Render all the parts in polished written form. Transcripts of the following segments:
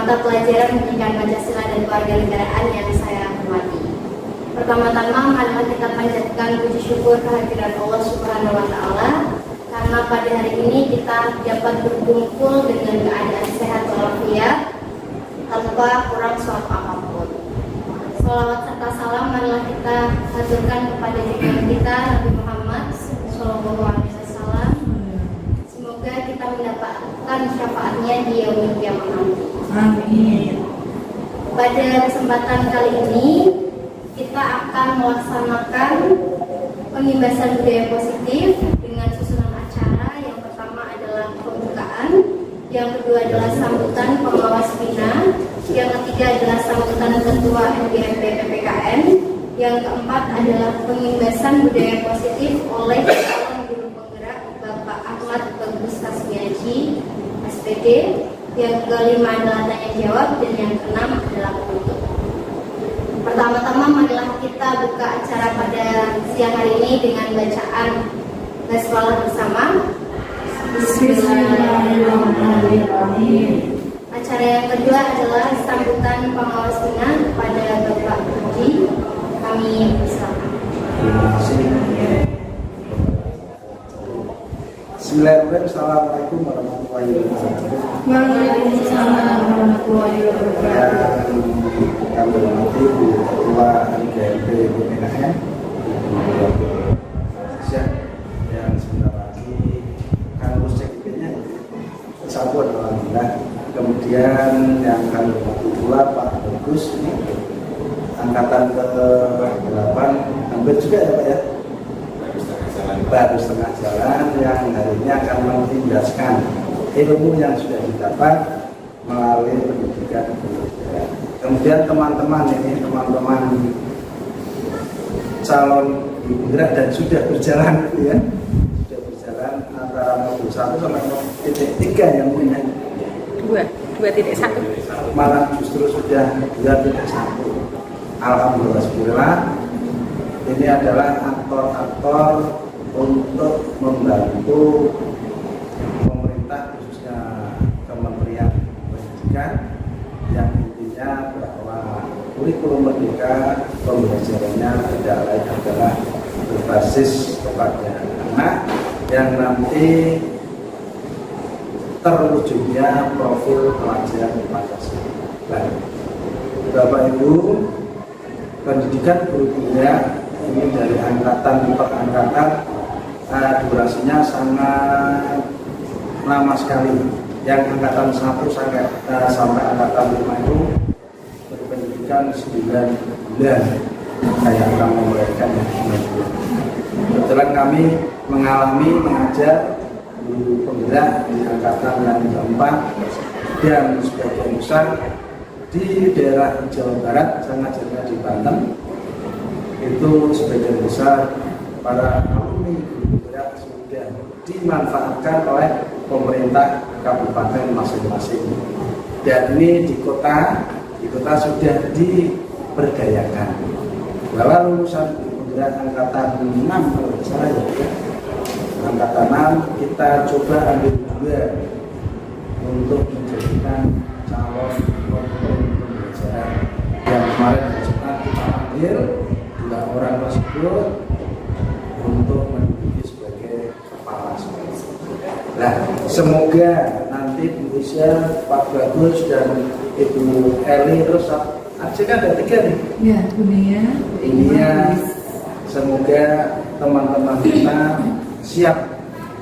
mata pelajaran pendidikan Pancasila dan Kewarganegaraan yang saya hormati. Pertama-tama marilah kita panjatkan puji syukur kehadiran Allah Subhanahu wa taala karena pada hari ini kita dapat berkumpul dengan keadaan sehat walafiat tanpa kurang suatu apapun. Salawat serta salam marilah kita haturkan kepada junjungan kita Nabi Muhammad SAW. Semoga kita mendapatkan syafaatnya di yaumul qiyamah nanti. Amin. Pada kesempatan kali ini kita akan melaksanakan pengimbasan budaya positif dengan susunan acara. Yang pertama adalah pembukaan, yang kedua adalah sambutan pengawas bina, yang ketiga adalah sambutan ketua MGMP PPKN, yang keempat adalah pengimbasan budaya positif oleh calon guru penggerak Bapak Ahmad Bagus Kasmiaji SPD, yang kelima adalah tanya jawab, dan yang keenam adalah penutup. Pertama-tama marilah kita buka acara pada siang hari ini dengan bacaan basmalah bersama. Bismillahirrahmanirrahim. Acara yang kedua adalah sambutan pengawas bina kepada Bapak Budi. Kami persilakan. Bismillahirrahmanirrahim. Assalamualaikum warahmatullahi wabarakatuh. Waalaikumsalam warahmatullahi wabarakatuh. Kami hormati Bu Ketua MGMP PPKN yang sebentar lagi akan lulus CGP-nya satu alhamdulillah. Kemudian yang kami hormati pula Pak Bagus, angkatan ke-8 hampir juga ya Pak ya, baru setengah jalan, yang hari ini akan menjelaskan ilmu yang sudah didapat melalui pendidikan kebudayaan. Kemudian teman-teman calon ibu gerak dan sudah berjalan ya, sudah berjalan antara modul 1 sampai modul 3 yang punya 2.1 malah justru sudah 2.1. Alhamdulillah, ini adalah aktor-aktor untuk membantu pemerintah, khususnya Kementerian Pendidikan, yang intinya bahwa kurikulum merdeka pembelajarannya tidak lain adalah berbasis kepada anak yang nanti terwujudnya profil pelajar Pancasila. Bapak Ibu, pendidikan berikutnya ini dari angkatan per angkatan, durasinya sangat lama sekali. Yang angkatan 1 sampai angkatan 5 itu berpendidikan 9 bulan. Saya akan memberikan 9 bulan. Kebetulan kami mengalami mengajar guru penggerak di angkatan yang keempat, dan sebagian besar di daerah Jawa Barat, sangat juga di Banten, itu sebagian besar para alumni guru penggerak sudah dimanfaatkan oleh pemerintah kabupaten masing-masing. Dan ini di kota sudah diberdayakan. Bahwa lulusan guru penggerak angkatan 6 kalau tidak salah ya, angkatan 6 kita coba ambil 2 untuk menjadikan calon pembelajaran. Yang kemarin hari Jumat kita ambil 2 orang tersebut untuk menduduki sebagai kepala sekolah. Nah, semoga nanti Bu Isya, Pak Bagus, dan Ibu Eli, terus Aceh kan ada 3 nih. Ya, dunia. Semoga teman-teman kita siap,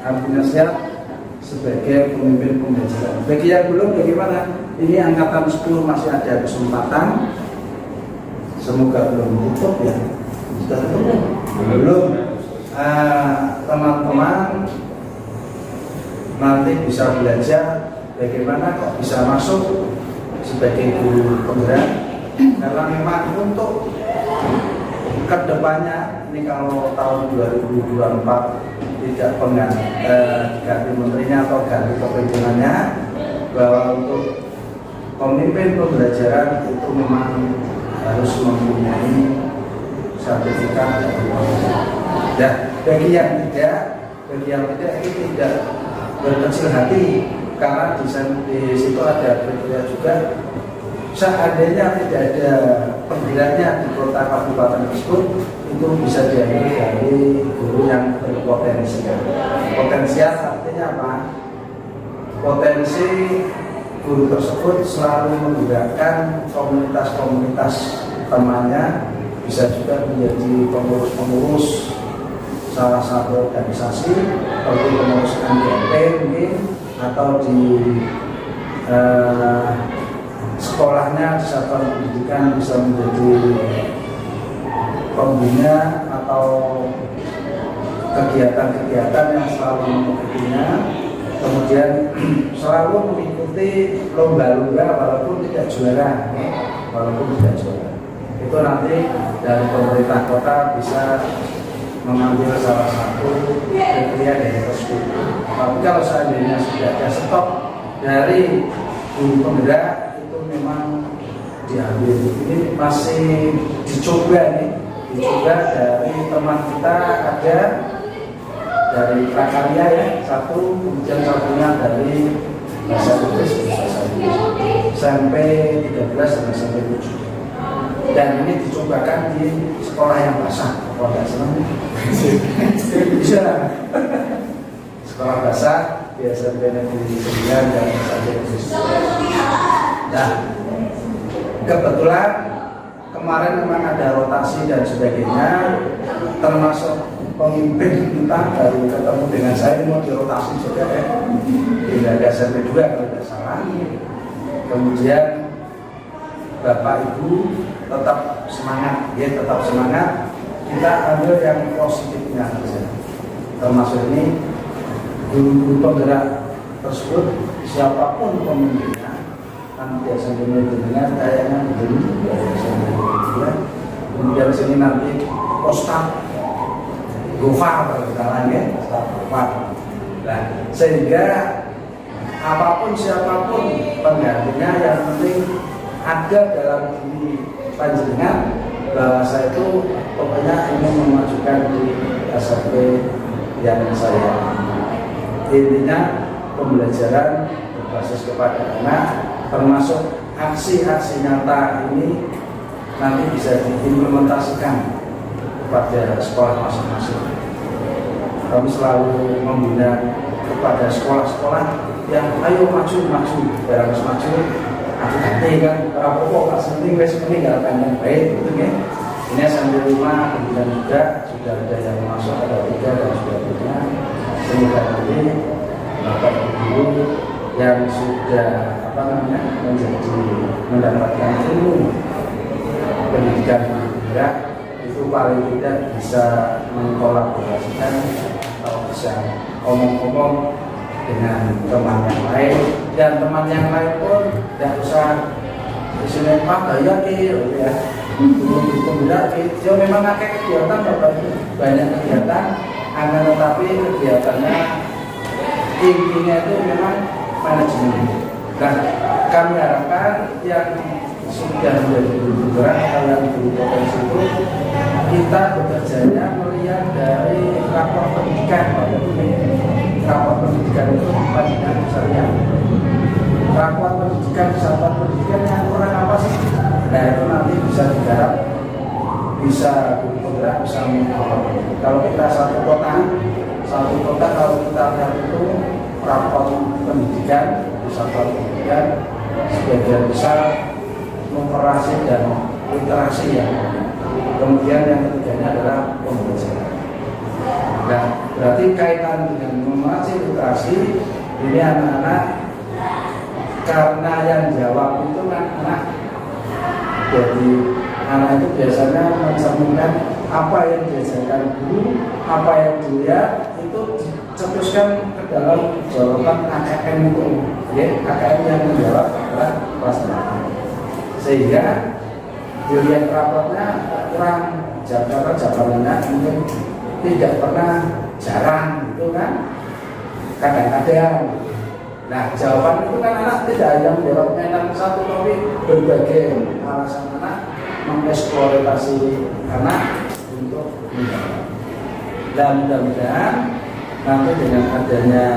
artinya siap sebagai pemimpin pembelajaran. Bagi yang belum, bagaimana? Ini angkatan 10 masih ada kesempatan. Semoga belum tutup ya. Sudah tutup? Belum. Teman-teman nanti bisa belajar bagaimana kok bisa masuk sebagai guru penggerak, karena memang untuk kedepannya ini kalau tahun 2024 tidak ganti menterinya atau ganti kepimpinannya, bahwa untuk pemimpin pembelajaran itu memang harus mempunyai sertifikat dari pemerintah. Dan bagi yang tidak ini tidak berkecil hati, karena di situ ada kriteria juga. Seandainya tidak ada penggeraknya di kota kabupaten tersebut, itu bisa diambil dari guru yang berpotensial. Potensial artinya apa? Potensi guru tersebut selalu menggerakkan komunitas-komunitas temannya, bisa juga menjadi pengurus-pengurus salah satu organisasi, seperti pengurus NGP mungkin, atau di sekolahnya di satuan pendidikan bisa menjadi pembina atau kegiatan-kegiatan yang selalu mengikutinya, kemudian selalu mengikuti lomba-lomba walaupun tidak juara, itu nanti dari pemerintah kota bisa mengambil salah satu kriteria dari tersebut. Tapi kalau seandainya sudah ada stok dari guru penggerak, itu memang diambil. Ini masih dicoba dari teman kita, ada dari prakarya ya, satu, kemudian satunya dari bahasa Inggris sampai 13 dan sampai 7. Dan ini dicobakan di sekolah yang basah, kalau nggak senang bisa sekolah basah biasa negeri 9 dan sampai 7. Nah, kebetulan kemarin memang ada rotasi dan sebagainya, termasuk pemimpin kita baru ketemu dengan saya, mau dirotasi juga ya, tidak ada sampai 2 kalau tidak salah. Kemudian Bapak Ibu tetap semangat, tetap semangat. Kita ambil yang positifnya saja. Termasuk ini guru-guru penggerak tersebut, siapapun pemimpinnya, kan biasanya dengan kayaknya begini, kemudian sini nanti Ustaz Gofar berjalan Gofar. Nah, sehingga apapun siapapun penggantinya, yang penting ada dalam diri panjenengan bahwa saya itu pokoknya ingin memajukan di SMP yang saya. Intinya pembelajaran berbasis kepada anak, termasuk aksi-aksi nyata ini nanti bisa diimplementasikan kepada sekolah masing-masing. Kami selalu membina kepada sekolah-sekolah yang ayo maju, barang maju. Aku nanti kan apa-apa pas penting wes meninggalkan yang baik gitu kan. Ini sambil rumah, kemudian juga sudah ada yang masuk, ada 3 dan sebagainya. Semoga nanti Bapak Ibu yang sudah mendapatkan ilmu pendidikan bergerak itu paling tidak bisa mengkolaborasikan atau bisa omong-omong dengan teman yang lain, dan teman yang lain pun tidak usah disini Pak gaya ya, penggerak dia memang pakai kegiatan banyak kegiatan, akan tetapi kegiatannya intinya itu memang manajemen. Nah, kami harapkan yang sudah menjadi guru penggerak atau yang guru potensi itu, kita bekerjanya melihat dari rapor pendidikan. Rapor pendidikan itu panjangan besarnya. Rapor pendidikan, satuan pendidikan yang kurang apa sih? Nah, itu nanti bisa digarap, bisa guru penggerak, bisa mengawal. Kalau kita satu kota kalau kita lihat itu rapor pendidikan, satuan pendidikan sebagian besar memperasi dan literasi ya. Kemudian yang ketiganya adalah pembelajaran. Nah, berarti kaitan dengan memperasi literasi ini anak-anak, karena yang jawab itu anak-anak. Jadi anak itu biasanya mencerminkan apa yang diajarkan guru, apa yang dilihat itu dicetuskan ke dalam jawaban AKM itu. Ya, AKM yang menjawab adalah kelas 8. Sehingga dilihat raportnya kurang jawabannya mungkin tidak pernah, jarang gitu kan, kadang-kadang. Nah, jawaban itu kan anak tidak hanya menjawab enak satu, tapi berbagai alasan anak mengeksploitasi anak untuk menjawab. Dan mudah-mudahan nanti dengan adanya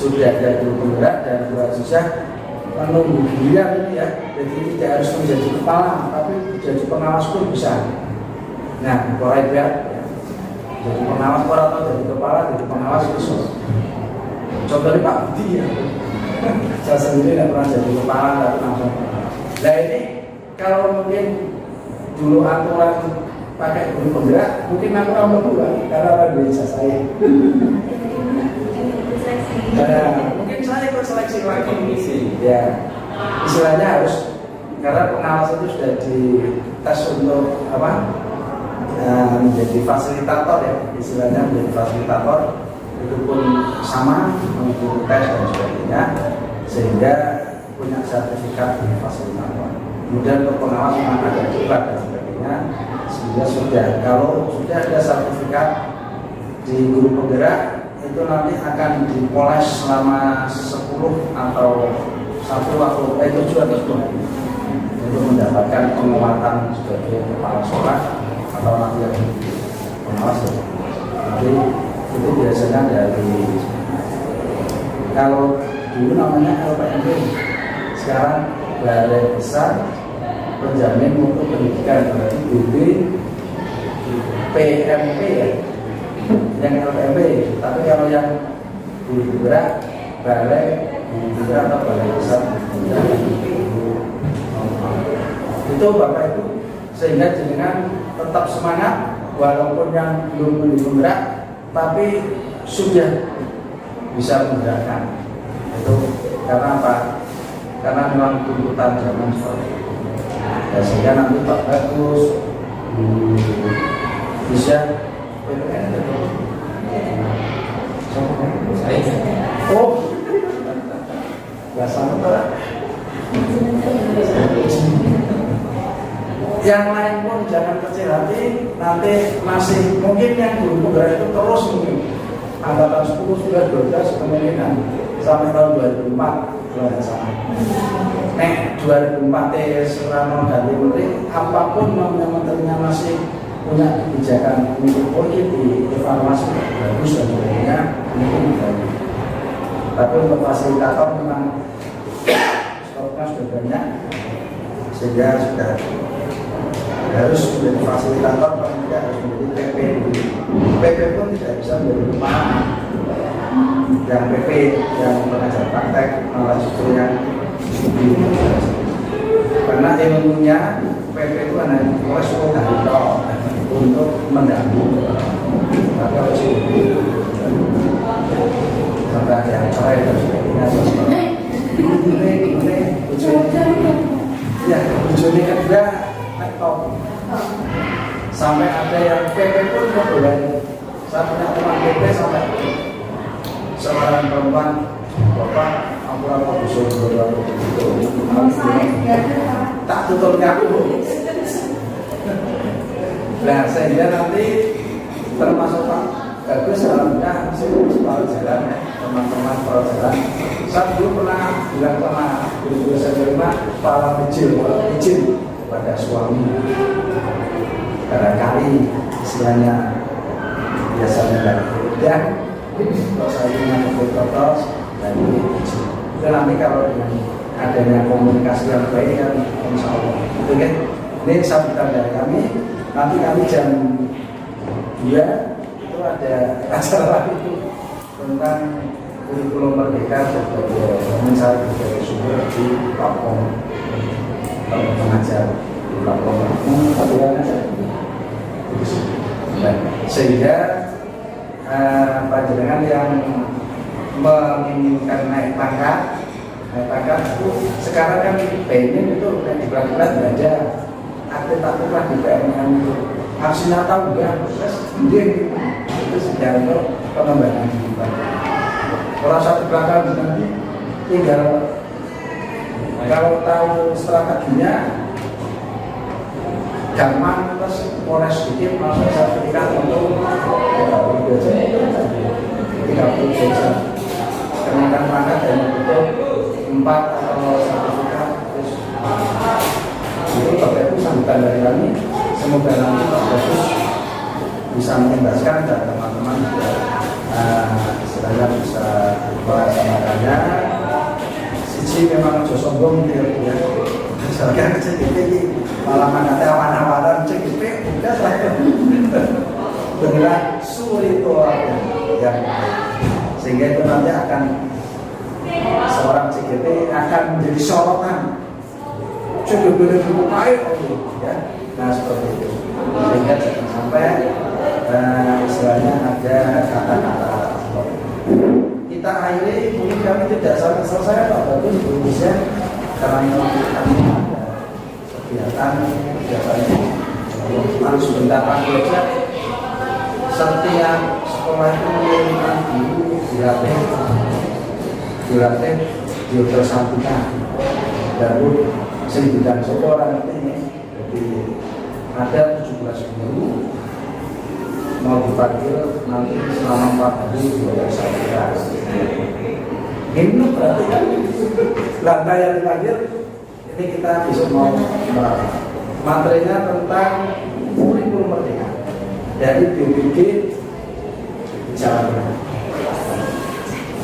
sudah ada guru penggerak dan Bu Azizah menunggu giliran ini ya, jadi tidak harus menjadi kepala tapi jadi pengawas pun bisa. Nah, mulai ya, jadi pengawas orang atau jadi kepala, jadi pengawas bisa. Contohnya Pak Budi ya, saya sendiri tidak pernah jadi kepala tapi langsung. Nah ini kalau mungkin dulu aturan pakai guru penggerak, mungkin aku nomor 2 karena ada bisa saya. Mungkin saya ikut seleksi lagi ya, istilahnya harus karena pengawas itu sudah dites untuk apa, menjadi fasilitator ya, istilahnya menjadi fasilitator itu pun sama mengikuti tes dan sebagainya sehingga punya sertifikat fasilitator. Kemudian untuk pengawas memang ada diklat dan sebagainya sehingga sudah, kalau sudah ada sertifikat di guru penggerak itu nanti akan dipoles selama 10 atau 1 atau 7 atau 10 hari untuk mendapatkan penguatan sebagai kepala sekolah atau nanti yang pengawas. Jadi itu biasanya dari, kalau dulu namanya LPMP, sekarang Balai Besar Penjamin Mutu Pendidikan, berarti BPMP ya, yang LPMP. Tapi kalau yang guru penggerak, Balai Penggerak atau Balai Besar itu Bapak Ibu, sehingga jenengan tetap semangat walaupun yang belum penggerak tapi sudah bisa menggerakkan. Itu karena apa? Karena memang tuntutan zaman seperti itu. Ya, sehingga nanti Pak Bagus bisa PPN itu. Oh, nggak sama. Yang lain pun jangan kecil hati, nanti masih mungkin yang guru penggerak itu terus mungkin angkatan 10 sudah 12 kemungkinan sampai tahun 2004 kalau tidak salah. 2004 Serano ganti menteri, apapun namanya menterinya masih punya kebijakan untuk di evaluasi bagus dan sebagainya mungkin banyak. Tapi untuk fasilitator memang stoknya sudah banyak sehingga sudah harus menjadi fasilitator, paling tidak harus menjadi PP. PP pun tidak bisa menjadi kepala. Yang PP yang pengajar praktek malah justru yang studi. Karena ilmunya PP itu hanya oleh 10 hari untuk mendampingi. Tapi harus studi sampai ada yang cerai dan sebagainya. Ini ya, tujuannya kedua top. Sampai ada yang PP pun boleh. Saya punya teman PP sampai seorang perempuan, bapak aku busuk tak tutup aku. Nah sehingga nanti termasuk Pak Bagus alhamdulillah sekolah jalan teman-teman sekolah jalan. Saya dulu pernah bilang sama guru-guru saya di rumah, para izin pada suami barangkali istilahnya biasanya dari dan kalau saya punya foto dan itu nanti kalau dengan adanya komunikasi yang baik kan insya Allah itu kan ini sambutan dari kami. Nanti kami jam 2 itu ada acara itu tentang kurikulum merdeka sebagai mencari sebagai sumber di platform pengajar di platform sehingga panjenengan yang menginginkan naik pangkat itu sekarang kan pengen itu yang di bulan-bulan belajar aktif-aktif lah di PNM itu aksi Natal juga terus kemudian itu sejarah itu pengembangan kehidupan. Kalau satu belakang nanti tinggal kalau tahu strateginya gampang, terus poles sedikit masuk sertifikat untuk 30 jam kenaikan pangkat dan untuk 4 atau sertifikat. Terus itu Bapak Ibu sambutan dari kami, semoga nanti Pak Bagus bisa mengimbaskan dan teman-teman juga istilahnya bisa melaksanakannya. Sisi memang aja sombong ya. Misalkan CGP ini malah menate awan-awanan CGP udah saya beneran sulit yang sehingga itu nanti akan seorang CGP akan menjadi sorotan. CGP itu baik ya. Nah seperti itu sehingga jangan sampai istilahnya ada kata-kata kita akhiri mungkin kami tidak sampai selesai Pak Bagus Indonesia karena memang kami ada kegiatan harus sebentar lagi aja setiap sekolah itu mengirimkan guru dilatih di hotel Santika baru bidang sekolah ini jadi ada 17 guru mau dipanggil nanti selama 4 hari di hotel Santika. Ini berarti kan lantai yang dipanggil ini kita besok mau materinya tentang kurikulum merdeka dari BPG Jawa Tengah.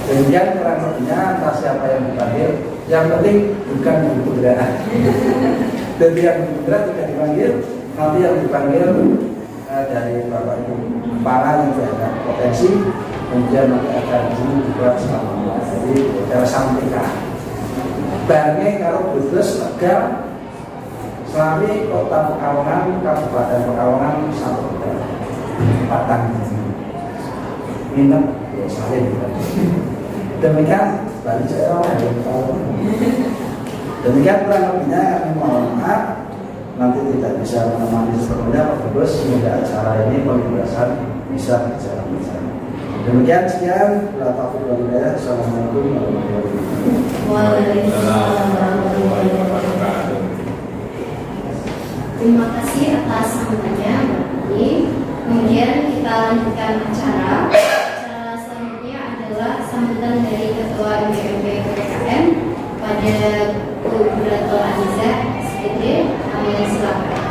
Demikian kurang lebihnya entah siapa yang dipanggil, yang penting bukan guru penggerak. Dan yang penggerak tidak dipanggil, nanti yang dipanggil dari Bapak Ibu para yang ada potensi, kemudian nanti akan dibuat selama jadi hotel Santika. Barangnya kalau Brebes, Tegal, Selami, Kota Pekalongan, Kabupaten Pekalongan, satu hotel, Batang, minum, ya salin. Demikian, bagi saya demikian kurang lebihnya kami mohon maaf. Nanti tidak bisa menemani sepenuhnya Pak Brebes, semoga acara ini pembebasan bisa berjalan bersama. Demikian sekian, Assalamualaikum warahmatullahi wabarakatuh. Waalaikumsalam warahmatullahi wabarakatuh. Terima kasih atas sambutannya, Mbak. Kemudian kita lanjutkan acara. Acara selanjutnya adalah sambutan dari Ketua MPMP PPKM pada Bu Buratul Aniza SPD. Kami silakan.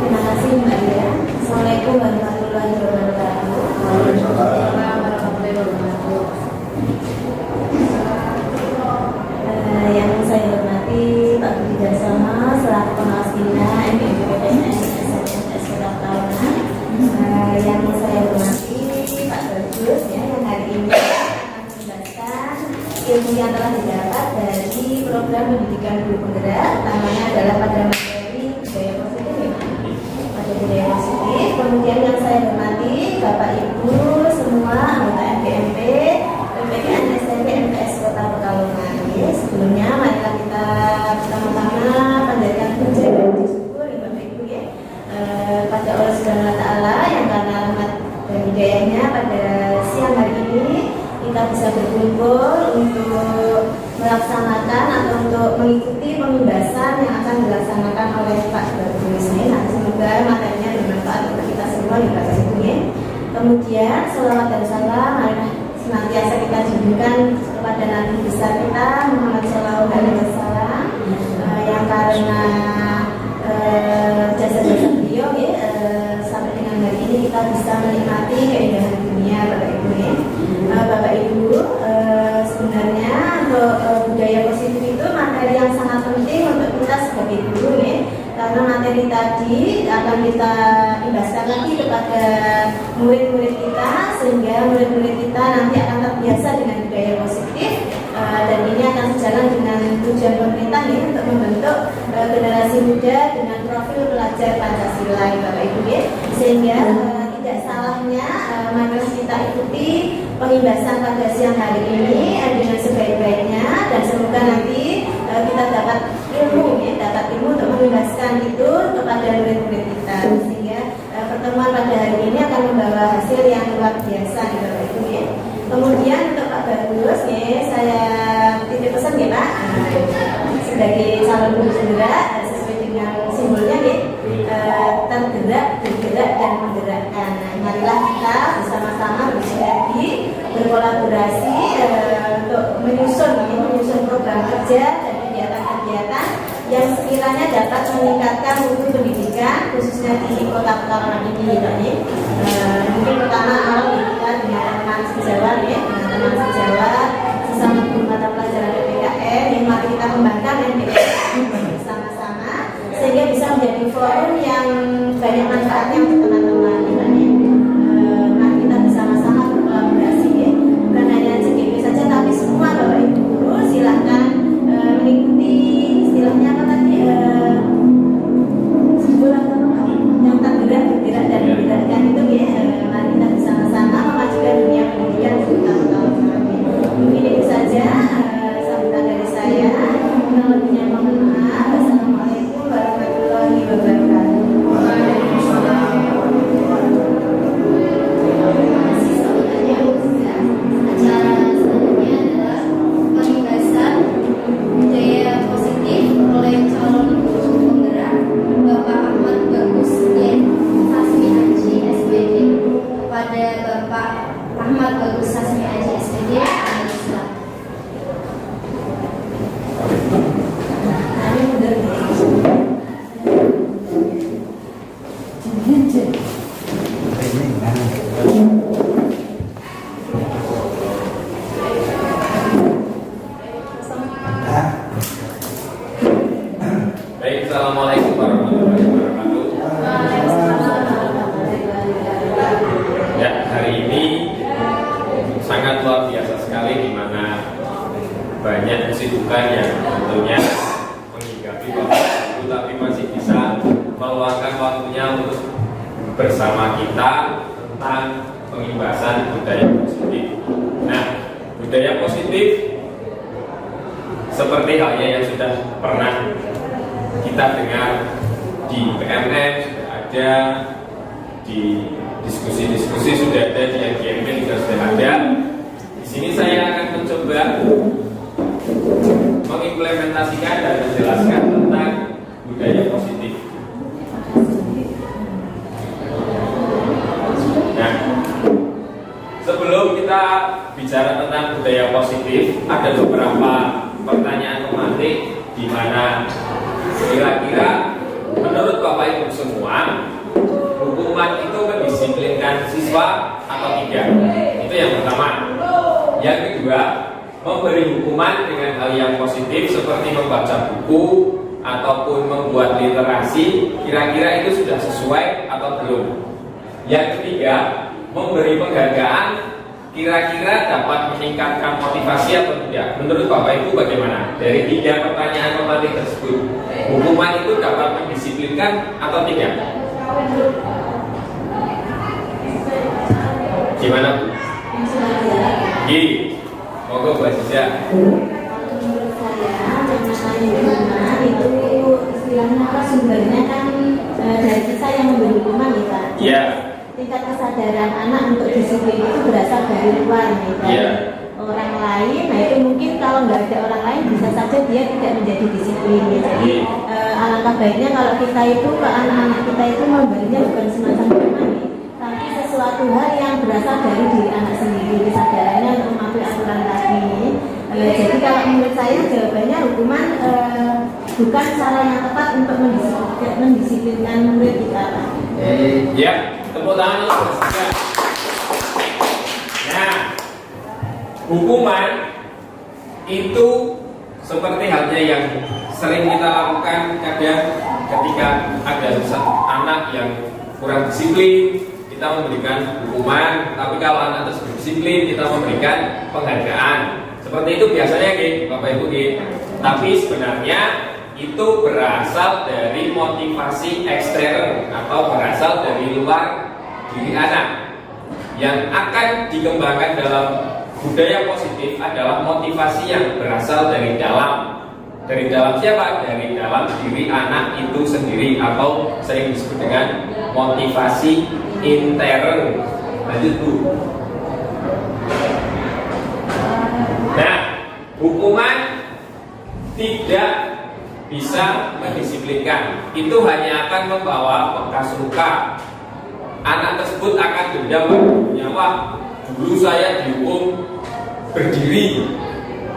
Terima kasih Mbak Dia. Assalamualaikum warahmatullahi wabarakatuh. Waalaikumsalam warahmatullahi wabarakatuh. Yang saya hormati Pak Budi Darsama selaku pengawas bina MPMP PPKM SMPTS Kota Pekalongan. Yang saya hormati Pak Bagus ya, yang hari ini akan menjelaskan ilmu yang telah didapat dari program pendidikan guru penggerak, namanya adalah pada materi budaya positif ya, pada budaya positif. Kemudian yang saya hormati Bapak Ibu semua anggota MPMP PPKM SMP MTS Kota Pekalongan. Sebelumnya marilah kita pertama-tama panjatkan puji dan syukur ya Bapak Ibu ya pada Allah Subhanahu wa Ta'ala yang karena rahmat dan hidayahnya pada siang hari ini kita bisa berkumpul untuk melaksanakan atau untuk mengikuti pembebasan yang akan dilaksanakan oleh Pak Bagus ini. Nah, semoga materinya bermanfaat untuk kita semua di Bapak Ibu ya. Kemudian selawat dan salam marilah senantiasa kita junjungkan kepada Nabi besar kita Muhammad Shallallahu Alaihi Wasallam yang karena jasa-jasa beliau ya sampai dengan hari ini kita bisa menikmati keindahan dunia Bapak Ibu ya. Bapak Ibu sebenarnya untuk budaya positif itu materi yang sangat penting untuk kita sebagai guru ya, karena materi tadi akan kita imbaskan lagi kepada murid-murid kita sehingga murid-murid kita nanti akan terbiasa dengan budaya positif dan ini akan sejalan dengan tujuan pemerintah ya untuk membentuk generasi muda dengan profil pelajar Pancasila ya Bapak Ibu ya, sehingga tidak salahnya marilah kita ikuti pengimbasan pada siang hari ini dengan sebaik-baiknya dan semoga nanti kita dapat ilmu untuk mengimbaskan itu kepada murid-murid kita sehingga pertemuan pada hari ini akan membawa hasil yang luar biasa di Bapak Ibu ya. Kemudian untuk Pak Bagus ya, saya titip pesan ya Pak sebagai calon guru penggerak sesuai dengan simbolnya ya, tergerak, bergerak dan menggerakkan. Nah, marilah kita bersama-sama bersinergi, berkolaborasi untuk menyusun program kerja dan kegiatan-kegiatan yang sekiranya dapat meningkatkan mutu pendidikan khususnya di Kota Pekalongan ini ya Pak. Mungkin pertama awal kita dengan teman sejawat ya, dengan sesama sejawat, sesama guru mata pelajaran PPKN, yang mari kita kembangkan NPM bersama-sama sehingga bisa menjadi forum yang banyak manfaatnya untuk teman-teman. Mari kita bersama-sama berkolaborasi ya. Bukan hanya CGP saja tapi semua Bapak Ibu guru silahkan mengikuti istilahnya apa tadi yang tak bergerak dan bergerakkan itu ya. Mari kita bersama-sama memajukan dunia pendidikan terutama kami. Mungkin itu saja sambutan dari saya. Kurang lebihnya mohon maaf. Wassalamualaikum warahmatullahi wabarakatuh. Acara selanjutnya adalah pembahasan budaya positif oleh calon guru penggerak Bapak Ahmad Bagus Sasmi Aji SPD. Kepada Bapak Ahmad Bagus Sasmi Aji SPD, Islam. Baik, assalamualaikum warahmatullahi wabarakatuh. Ya, hari ini sangat luar biasa sekali di mana banyak kesibukan yang tentunya menghinggapi Bapak Ibu, tapi masih bisa meluangkan waktunya untuk bersama kita tentang pengimbasan budaya positif. Nah, budaya positif seperti halnya yang sudah pernah kita dengar di PMM, sudah ada di diskusi-diskusi, sudah ada di NGMP juga sudah ada. Di sini saya akan mencoba mengimplementasikan dan menjelaskan tentang budaya positif. Nah, sebelum kita bicara tentang budaya positif, ada beberapa pertanyaan pematik di mana kira-kira menurut Bapak Ibu semua hukuman itu mendisiplinkan siswa atau tidak? Itu yang pertama. Yang kedua, memberi hukuman dengan hal yang positif seperti membaca buku ataupun membuat literasi, kira-kira itu sudah sesuai atau belum? Yang ketiga, memberi penghargaan kira-kira dapat meningkatkan motivasi atau tidak? Menurut Bapak Ibu bagaimana? Dari 3 pertanyaan pematik tersebut, hukuman itu dapat mendisiplinkan atau tidak? Gimana Bu? Monggo Bu Aziza. Menurut saya, hukuman itu istilahnya apa sumbernya kan dari kita yang memberi hukuman ya Pak. Iya. Tingkat kesadaran anak untuk disiplin itu berasal dari luar nih Pak. Iya. Orang lain, nah itu mungkin kalau nggak ada orang lain bisa saja dia tidak menjadi disiplin ya. Jadi alangkah baiknya kalau kita itu ke anak-anak kita itu memberinya bukan semacam hukuman nih, tapi sesuatu hal yang berasal dari diri anak sendiri, kesadarannya untuk mematuhi aturan tadi. Jadi kalau menurut saya jawabannya hukuman bukan cara yang tepat untuk mendisiplinkan murid kita. Ya, tepuk tangan untuk Mas Ika. Nah, hukuman itu seperti halnya yang sering kita lakukan kadang ketika ada anak yang kurang disiplin, kita memberikan hukuman. Tapi kalau anak tersebut disiplin, kita memberikan penghargaan. Seperti itu biasanya Bapak Ibu. Tapi sebenarnya itu berasal dari motivasi ekstern atau berasal dari luar diri anak. Yang akan dikembangkan dalam budaya positif adalah motivasi yang berasal dari dalam. Dari dalam siapa? Dari dalam diri anak itu sendiri atau sering disebut dengan motivasi intern. Lanjut Bu. Nah, hukuman tidak bisa mendisiplinkan. Itu hanya akan membawa bekas luka. Anak tersebut akan dendam nyawa. Dulu saya dihukum berdiri,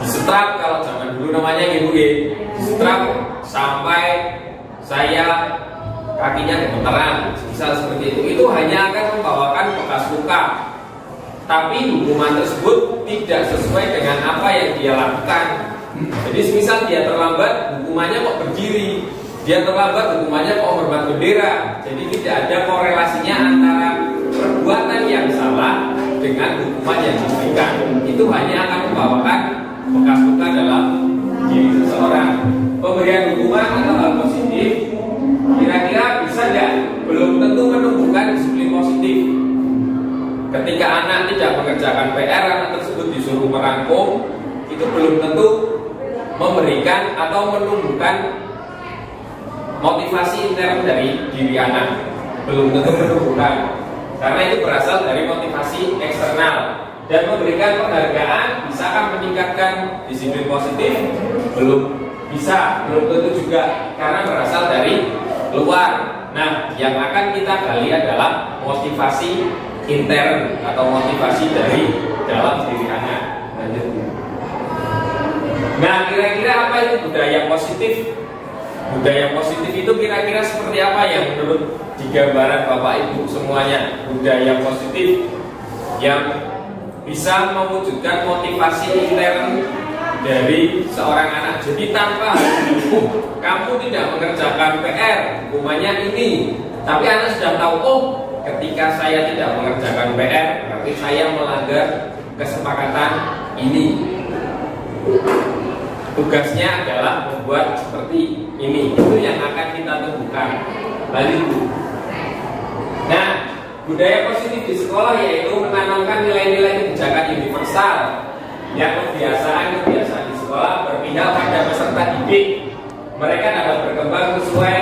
disetrap kalau zaman dulu namanya disetrap sampai saya kakinya gemeteran, misal seperti itu. Itu hanya akan membawakan bekas luka. tapi hukuman tersebut tidak sesuai dengan apa yang dia lakukan. Jadi misal dia terlambat, hukumannya kok berdiri. Dia terlambat, hukumannya kok hormat bendera. Jadi tidak ada korelasinya antara perbuatan yang salah dengan hukuman yang diberikan. Itu hanya akan membawakan bekas luka dalam diri seseorang. Pemberian hukuman atau hal positif kira-kira bisa nggak? Belum tentu menumbuhkan disiplin positif. Ketika anak tidak mengerjakan PR, anak tersebut disuruh merangkum, itu belum tentu memberikan atau menumbuhkan motivasi intern dari diri anak. Belum tentu menumbuhkan, karena itu berasal dari motivasi eksternal. Dan memberikan penghargaan bisakah meningkatkan disiplin positif? Belum bisa, belum tentu juga, karena berasal dari luar. Nah, yang akan kita gali adalah motivasi intern atau motivasi dari dalam diri anak. Nah, kira-kira apa itu budaya positif? Budaya positif itu kira-kira seperti apa yang menurut di gambaran Bapak Ibu semuanya? Budaya positif yang bisa mewujudkan motivasi intern dari seorang anak. Jadi tanpa hukum, kamu tidak mengerjakan PR, hukumannya ini. Tapi anak sudah tahu, oh, ketika saya tidak mengerjakan PR, berarti saya melanggar kesepakatan ini. Tugasnya adalah membuat seperti ini. Itu yang akan kita temukan. Lalu, nah, budaya positif di sekolah yaitu menanamkan nilai-nilai kebijakan universal yang kebiasaan di sekolah berpihak pada peserta didik. Mereka dapat berkembang sesuai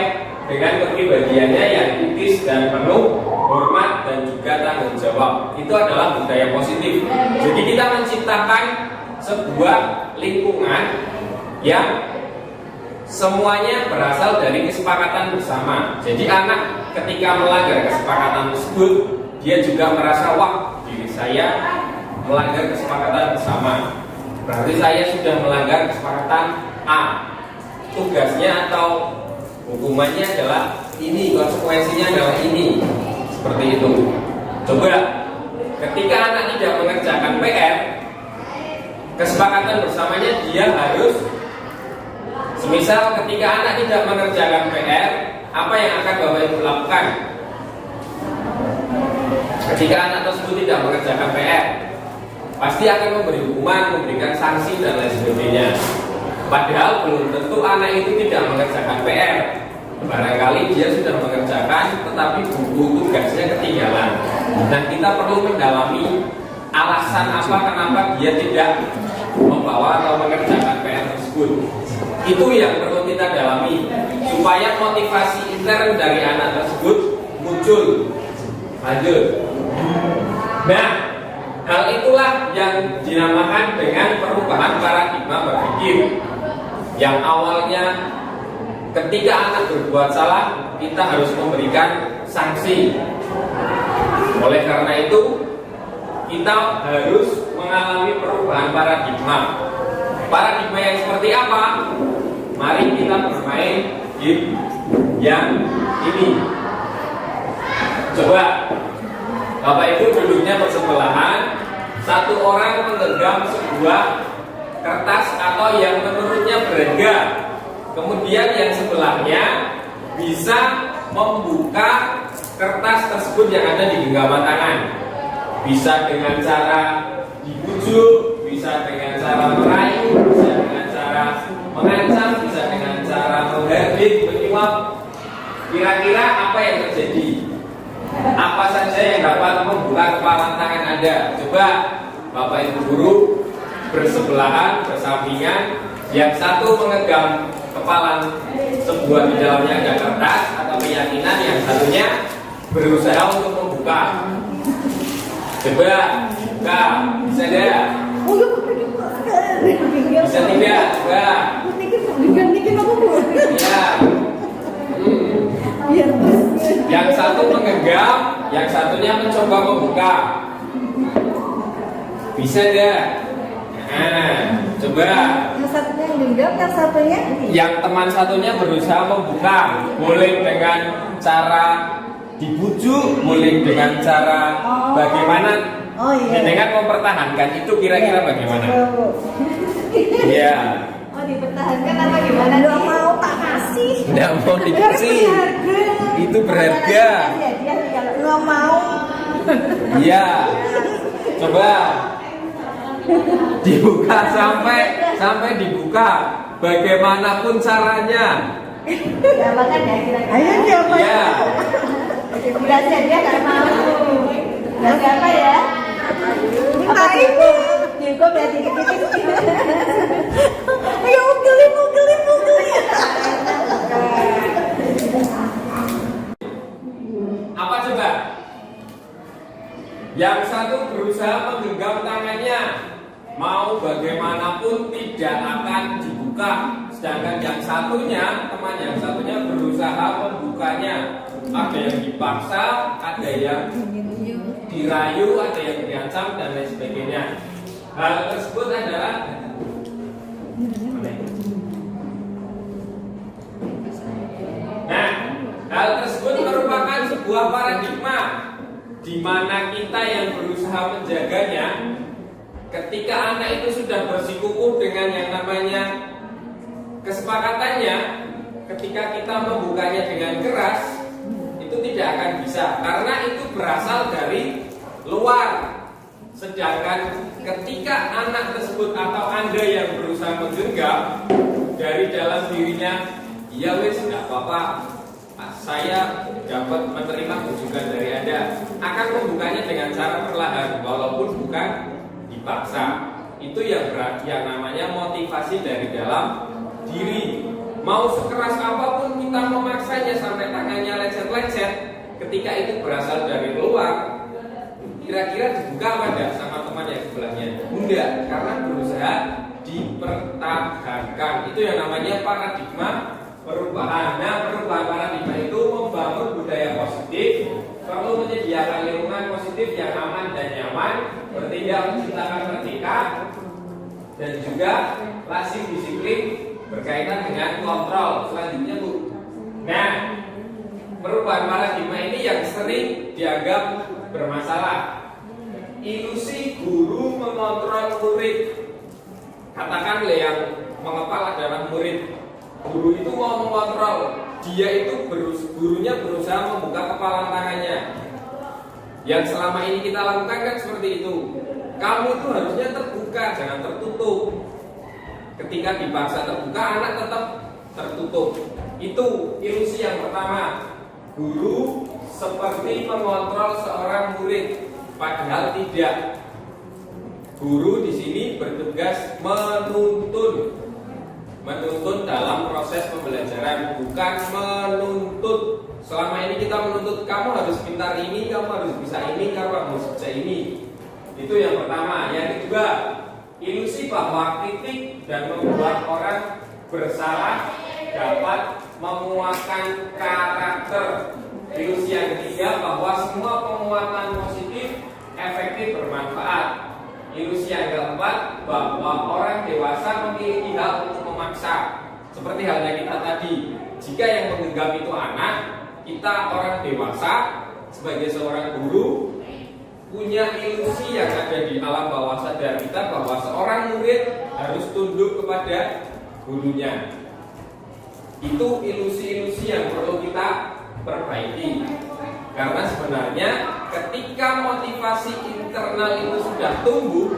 dengan kepribadiannya yang kritis dan penuh hormat dan juga tanggung jawab. Itu adalah budaya positif. Jadi kita menciptakan sebuah lingkungan yang semuanya berasal dari kesepakatan bersama. Jadi anak ketika melanggar kesepakatan tersebut, dia juga merasa, wah, diri saya melanggar kesepakatan bersama. Berarti saya sudah melanggar kesepakatan A. Tugasnya atau hukumannya adalah ini, konsekuensinya adalah ini. Seperti itu. Coba ketika anak tidak mengerjakan PR, kesepakatan bersamanya dia harus, semisal ketika anak tidak mengerjakan PR, apa yang akan Bapak Ibu lakukan? Ketika anak tersebut tidak mengerjakan PR, pasti akan memberi hukuman, memberikan sanksi dan lain sebagainya. Padahal belum tentu anak itu tidak mengerjakan PR. Barangkali dia sudah mengerjakan, tetapi buku tugasnya ketinggalan. Dan kita perlu mendalami alasan apa kenapa dia tidak membawa atau mengerjakan PR tersebut. Itu yang perlu kita dalami supaya motivasi intern dari anak tersebut muncul. Lanjut. Nah, hal itulah yang dinamakan dengan perubahan paradigma berpikir. Yang awalnya ketika anak berbuat salah, kita harus memberikan sanksi. Oleh karena itu, kita harus mengalami perubahan paradigma. Paradigma yang seperti apa? Mari kita bermain game yang ini. Coba Bapak Ibu duduknya bersebelahan. Satu orang menggenggam sebuah kertas atau yang menurutnya berharga. Kemudian yang sebelahnya bisa membuka kertas tersebut yang ada di genggaman tangan. Bisa dengan cara dibujuk, bisa dengan cara merayu, bisa dengan cara mengancam, bisa dengan cara menghardik, menyuap. Kira-kira apa yang terjadi? Apa saja yang dapat membuka kepala tangan Anda? Coba Bapak Ibu guru bersebelahan, bersampingan. Yang satu memegang kepala sebuah di dalamnya ada kertas atau keyakinan, yang satunya berusaha untuk membuka. Coba buka, bisa tidak? Bisa tidak? Coba. Ya. Yang satu menggenggam, yang satunya mencoba membuka. Bisa tidak? Nah, coba. Yang satunya genggam, yang satunya? Yang teman satunya berusaha membuka. Boleh dengan cara dibujuk, boleh dengan cara bagaimana Oh iya. Dengan mempertahankan itu kira-kira bagaimana? Iya. Oh dipertahankan apa gimana? Nggak mau tak kasih. Nggak mau dikasih. Itu berharga. Dia kalau nggak mau. Iya. Coba dibuka sampai dibuka. Bagaimanapun caranya. Ya makan ya kira-kira. Ayo siapa Iya. Dikasih dia nggak mau. Dikasih apa ya? Apa ibu? Juga berarti dikit-dikit. Ayo ugelin. Apa coba? Yang satu berusaha menggenggam tangannya, mau bagaimanapun tidak akan dibuka. Sedangkan yang satunya, teman yang satunya berusaha membukanya. Ada yang dipaksa, ada yang dirayu, ada yang diancam dan lain sebagainya. Hal tersebut adalah hal tersebut merupakan sebuah paradigma di mana kita yang berusaha menjaganya, ketika anak itu sudah bersikukuh dengan yang namanya kesepakatannya, ketika kita membukanya dengan keras, itu tidak akan bisa karena itu berasal dari luar. Sedangkan ketika anak tersebut atau Anda yang berusaha menggenggam dari dalam dirinya, ya wes tidak apa-apa, saya dapat menerima kunjungan dari Anda, akan membukanya dengan cara perlahan walaupun bukan dipaksa. Itu yang namanya motivasi dari dalam diri. Mau sekeras apapun kita memaksanya sampai tangannya lecet-lecet, ketika itu berasal dari luar, kira-kira dibuka apa enggak sama teman yang sebelahnya? Enggak, karena berusaha dipertahankan. Itu yang namanya paradigma perubahan. Nah, perubahan paradigma itu membangun budaya positif, perlu menyediakan lingkungan positif yang aman dan nyaman, bertindak menciptakan merdeka, dan juga lazim disiplin berkaitan dengan kontrol. Selanjutnya Bu. Nah, perubahan paradigma ini yang sering dianggap bermasalah. Ilusi guru mengontrol murid. Katakan yang mengepal adalah murid. Guru itu mau mengontrol, dia itu gurunya berusaha membuka kepalan tangannya. Yang selama ini kita lakukan kan seperti itu. Kamu itu harusnya terbuka, jangan tertutup. Ketika dipaksa terbuka, anak tetap tertutup. Itu ilusi yang pertama. Guru seperti mengontrol seorang murid, padahal tidak. Guru di sini bertugas menuntun dalam proses pembelajaran, bukan menuntut. Selama ini kita menuntut kamu harus pintar ini, kamu harus bisa ini, kamu harus bisa ini. Itu yang pertama. Yang kedua, ilusi bahwa kritik dan membuat orang bersalah dapat memuaskan karakter. Ilusi yang ketiga, bahwa semua penguatan positif efektif bermanfaat. Ilusi yang keempat, bahwa orang dewasa memiliki hak untuk memaksa. Seperti halnya kita tadi, jika yang menggenggam itu anak, kita orang dewasa sebagai seorang guru punya ilusi yang ada di alam bawah sadar kita bahwa seorang murid harus tunduk kepada gurunya. Itu ilusi-ilusi yang perlu kita perbaiki. Karena sebenarnya ketika motivasi internal itu sudah tumbuh,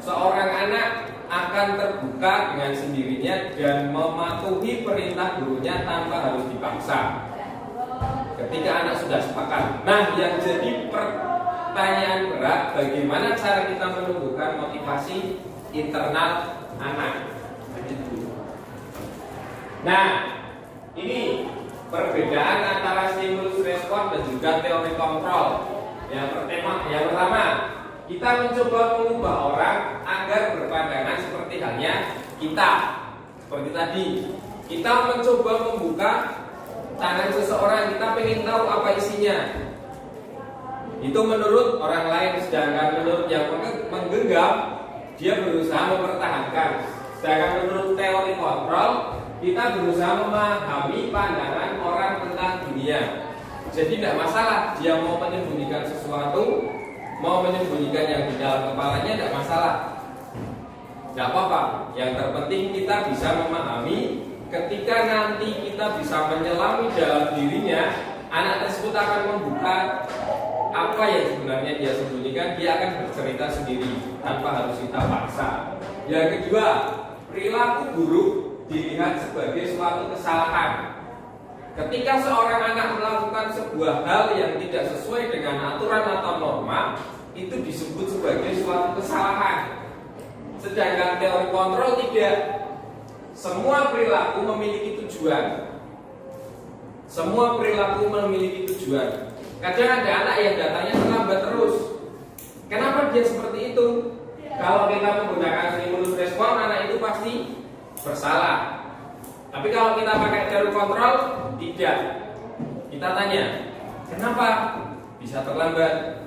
seorang anak akan terbuka dengan sendirinya dan mematuhi perintah gurunya tanpa harus dipaksa. Ketika anak sudah sepakat. Nah, yang jadi pertanyaan berat, bagaimana cara kita menumbuhkan motivasi internal anak? Nah, ini perbedaan antara stimulus respon dan juga teori kontrol. Yang pertama, kita mencoba mengubah orang agar berpandangan seperti halnya kita. Seperti tadi, kita mencoba membuka tangan seseorang, kita ingin tahu apa isinya. Itu menurut orang lain, sedangkan menurut yang menggenggam, dia berusaha mempertahankan. Sedangkan menurut teori kontrol, kita berusaha memahami pandangan orang tentang dunia. Jadi tidak masalah dia mau menyembunyikan sesuatu, mau menyembunyikan yang di dalam kepalanya tidak masalah, tidak apa-apa. Yang terpenting kita bisa memahami ketika nanti kita bisa menyelami dalam dirinya, anak tersebut akan membuka apa yang sebenarnya dia sembunyikan, dia akan bercerita sendiri tanpa harus kita paksa. Yang kedua, perilaku buruk dilihat sebagai suatu kesalahan. Ketika seorang anak melakukan sebuah hal yang tidak sesuai dengan aturan atau norma, itu disebut sebagai suatu kesalahan. Sedangkan teori kontrol tidak. Semua perilaku memiliki tujuan. Semua perilaku memiliki tujuan. Kadang ada anak yang datangnya terlambat terus. Kenapa dia seperti itu? Kalau kita menggunakan stimulus respon, anak itu pasti bersalah. Tapi kalau kita pakai teori kontrol, tidak. Kita tanya, kenapa bisa terlambat?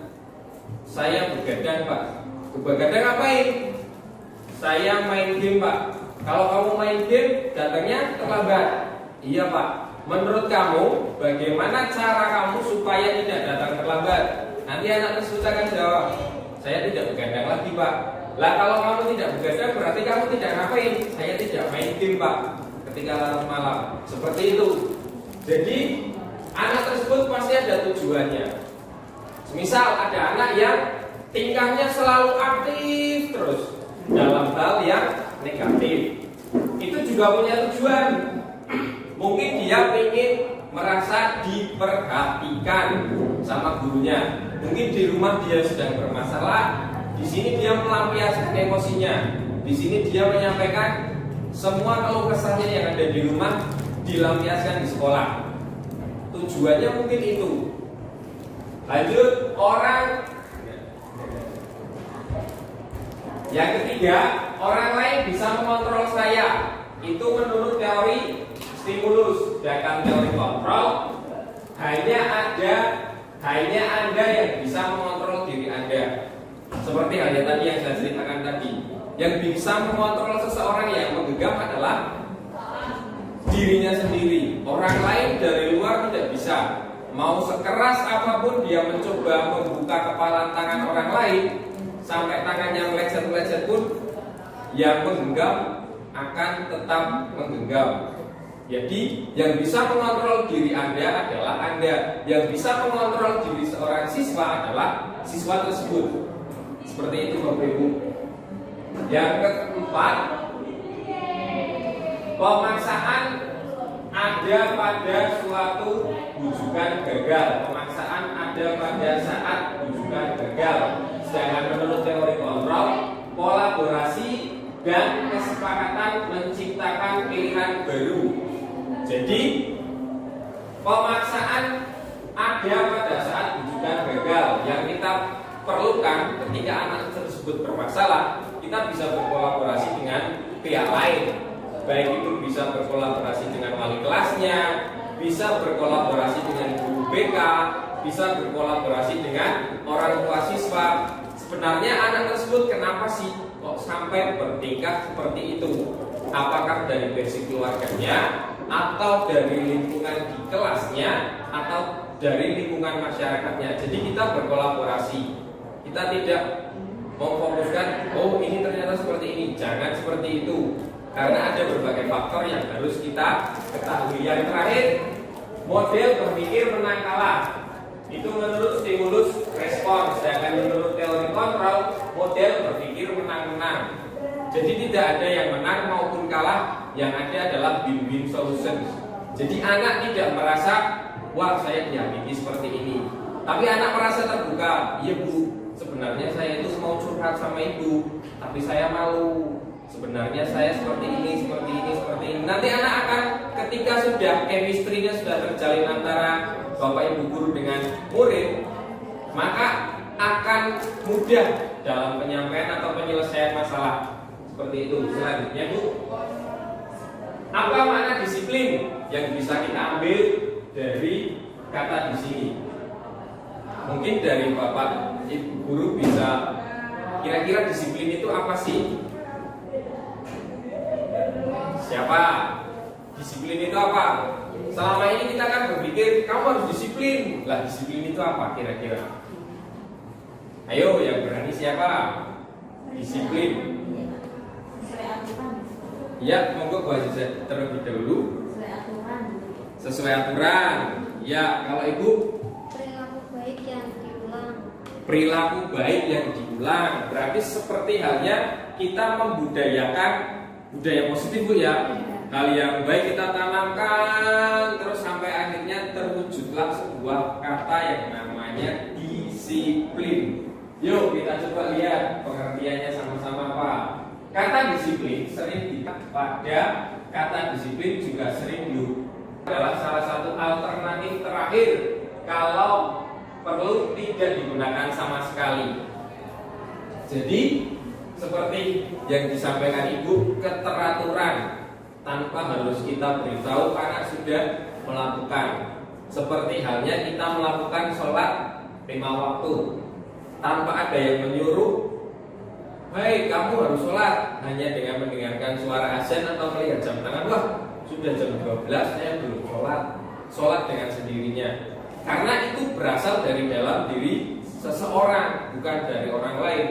Saya begadang, Pak. Begadang ngapain? Saya main game, Pak. Kalau kamu main game, datangnya terlambat. Iya, Pak. Menurut kamu, bagaimana cara kamu supaya tidak datang terlambat? Nanti anak tersebut akan jawab, saya tidak begadang lagi, Pak. Lah kalau kamu tidak begadang, berarti kamu tidak ngapain? Saya tidak main game, Pak, ketika larut malam. Seperti itu. Jadi anak tersebut pasti ada tujuannya. Misal ada anak yang tingkahnya selalu aktif terus dalam hal yang negatif, itu juga punya tujuan. Mungkin dia ingin merasa diperhatikan sama gurunya. Mungkin di rumah dia sedang bermasalah, di sini dia melampiaskan emosinya. Di sini dia menyampaikan semua keluh kesahnya yang ada di rumah dilampiaskan di sekolah. Tujuannya mungkin itu. Lanjut, orang yang ketiga, orang lain bisa mengontrol saya. Itu menurut teori stimulus. Sedangkan teori kontrol, hanya Anda yang bisa mengontrol diri Anda. Seperti halnya tadi yang saya ceritakan tadi. Yang bisa mengontrol seseorang yang menggenggam adalah dirinya sendiri. Orang lain dari luar tidak bisa. Mau sekeras apapun dia mencoba membuka kepala tangan orang lain, sampai tangannya melecet-melecet pun, yang menggenggam akan tetap menggenggam. Jadi yang bisa mengontrol diri Anda adalah Anda. Yang bisa mengontrol diri seorang siswa adalah siswa tersebut. Seperti itu, Bapak Ibu. Yang keempat, pemaksaan ada pada suatu bujukan gagal. Pemaksaan ada pada saat bujukan gagal. Sedangkan menurut teori kontrol, kolaborasi dan kesepakatan menciptakan pilihan baru. Jadi pemaksaan ada pada saat bujukan gagal. Yang kita perlukan ketika anak tersebut bermasalah, kita bisa berkolaborasi dengan pihak lain. Baik itu bisa berkolaborasi dengan wali kelasnya, bisa berkolaborasi dengan guru BK, bisa berkolaborasi dengan orang tua siswa. Sebenarnya anak tersebut kenapa sih kok sampai bertingkah seperti itu? Apakah dari basic keluarganya, atau dari lingkungan di kelasnya, atau dari lingkungan masyarakatnya? Jadi kita berkolaborasi. Kita tidak memfokuskan, oh ini ternyata seperti ini, jangan seperti itu. Karena ada berbagai faktor yang harus kita ketahui. Yang terakhir, model berpikir menang kalah. Itu menurut stimulus respon. Sedangkan menurut teori kontrol, model berpikir menang-menang. Jadi tidak ada yang menang maupun kalah. Yang ada adalah win-win solution. Jadi anak tidak merasa, wah saya dihakimi seperti ini. Tapi anak merasa terbuka. Iya Bu, sebenarnya saya itu mau curhat sama ibu, tapi saya malu. Sebenarnya saya seperti ini, seperti ini, seperti ini. Nanti anak akan ketika sudah chemistry-nya sudah terjalin antara bapak ibu guru dengan murid, maka akan mudah dalam penyampaian atau penyelesaian masalah. Seperti itu. Selanjutnya Bu, apa makna disiplin yang bisa kita ambil dari kata di sini? Mungkin dari bapak ibu guru bisa, kira-kira disiplin itu apa sih? Siapa? Disiplin itu apa? Selama ini kita kan berpikir kamu harus disiplin. Lah disiplin itu apa kira-kira? Ayo, yang berani siapa? Disiplin. Sesuai aturan. Ya, monggo Bu Azizah terlebih dahulu. Sesuai aturan. Sesuai aturan. Ya, kalau Ibu Perilaku baik yang diulang. perilaku baik yang diulang. Berarti seperti halnya kita membudayakan budaya positif Bu ya. Hal yang baik kita tanamkan terus sampai akhirnya terwujudlah sebuah kata yang namanya disiplin. Yuk kita coba lihat pengertiannya sama-sama Pak. Kata disiplin sering kita pada kata disiplin juga sering adalah salah satu alternatif terakhir kalau perlu tidak digunakan sama sekali. Jadi seperti yang disampaikan Ibu, keteraturan tanpa harus kita beritahu anak sudah melakukan. Seperti halnya kita melakukan sholat 5 waktu tanpa ada yang menyuruh, "Hei kamu harus sholat," hanya dengan mendengarkan suara azan atau melihat jam tangan, wah sudah jam 12 saya belum sholat. Sholat dengan sendirinya. Karena itu berasal dari dalam diri seseorang, bukan dari orang lain.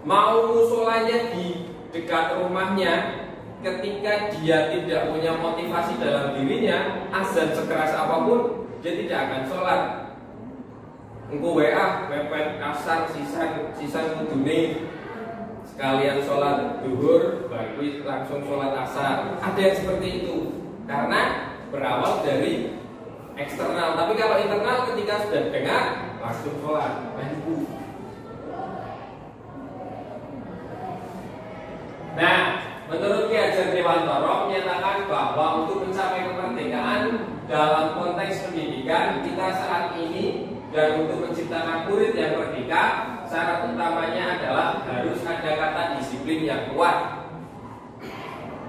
Mau musolanya di dekat rumahnya, ketika dia tidak punya motivasi dalam dirinya, azan sekeras apapun dia tidak akan sholat. Engko WA, mepet asar, sisan ngudune sekalian sholat duhur, baru langsung sholat asar. Ada yang seperti itu karena berawal dari eksternal. Tapi kalau internal ketika sudah dengar langsung sholat. Nah, menurut Ki Hajar Dewantara menyatakan bahwa untuk mencapai kemerdekaan dalam konteks pendidikan kita saat ini dan untuk menciptakan murid yang merdeka, syarat utamanya adalah harus ada kata disiplin yang kuat.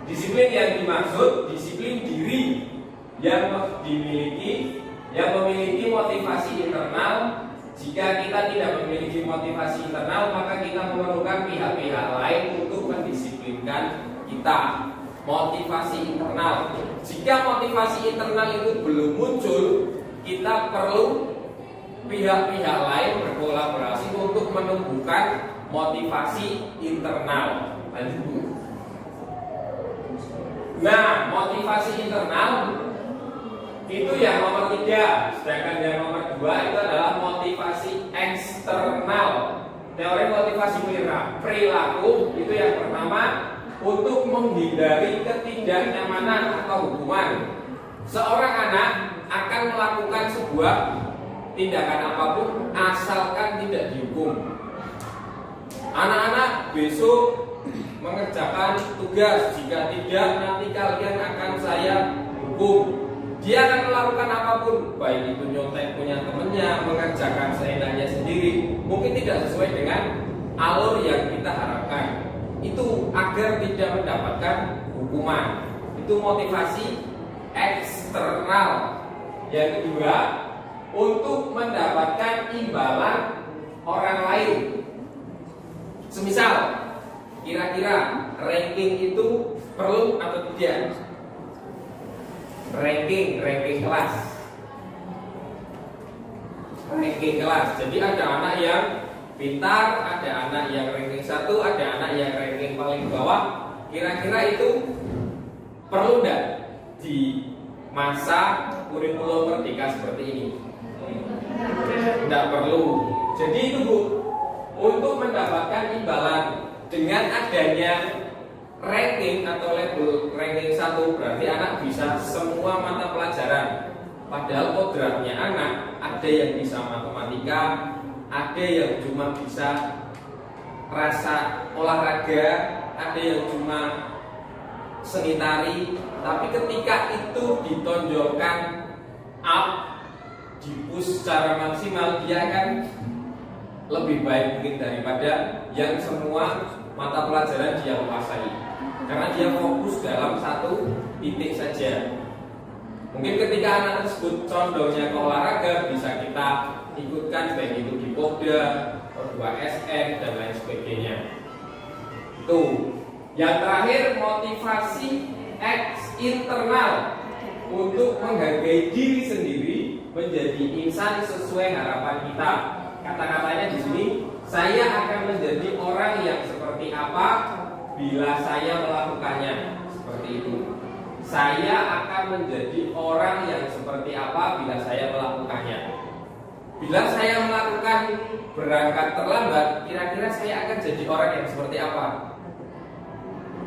Disiplin yang dimaksud disiplin diri yang memiliki motivasi internal. Jika kita tidak memiliki motivasi internal, maka kita memerlukan pihak-pihak lain untuk mendisiplinkan kita. Motivasi internal. Jika motivasi internal itu belum muncul, kita perlu pihak-pihak lain berkolaborasi untuk menumbuhkan motivasi internal. Lanjut. Nah, motivasi internal itu yang nomor 3, sedangkan yang nomor 2 itu adalah motivasi eksternal. Teori motivasi perilaku itu yang pertama untuk menghindari ketidaknyamanan atau hukuman. Seorang anak akan melakukan sebuah tindakan apapun asalkan tidak dihukum. Anak-anak besok mengerjakan tugas, jika tidak nanti kalian akan saya hukum. Dia akan melakukan apapun, baik itu nyontek punya temennya, mengerjakan seenaknya sendiri, mungkin tidak sesuai dengan alur yang kita harapkan. Itu agar tidak mendapatkan hukuman. Itu motivasi eksternal. Yang kedua, untuk mendapatkan imbalan orang lain. Semisal, kira-kira ranking itu perlu atau tidak? Ranking kelas. Ranking kelas. Jadi ada anak yang pintar, ada anak yang ranking 1, ada anak yang ranking paling bawah. Kira-kira itu perlu enggak di masa kurikulum merdeka seperti ini? Tidak perlu. Jadi itu Bu, untuk mendapatkan imbalan dengan adanya ranking atau label ranking 1 berarti anak bisa semua mata pelajaran. Padahal kodratnya anak ada yang bisa matematika, ada yang cuma bisa rasa olahraga, ada yang cuma seni tari. Tapi ketika itu ditonjolkan up, di-push secara maksimal, dia akan lebih baik mungkin daripada yang semua mata pelajaran dia kuasai. Karena dia fokus dalam satu titik saja. Mungkin ketika anak tersebut condongnya ke olahraga, bisa kita ikutkan baik itu di Popda, O2SM dan lain sebagainya. Itu. Yang terakhir, motivasi internal untuk menghargai diri sendiri, menjadi insan sesuai harapan kita. Kata-katanya di sini Saya akan menjadi orang yang seperti apa bila saya melakukannya. Seperti itu. Saya akan menjadi orang yang seperti apa bila saya melakukannya. Bila saya melakukan berangkat terlambat, kira-kira saya akan jadi orang yang seperti apa?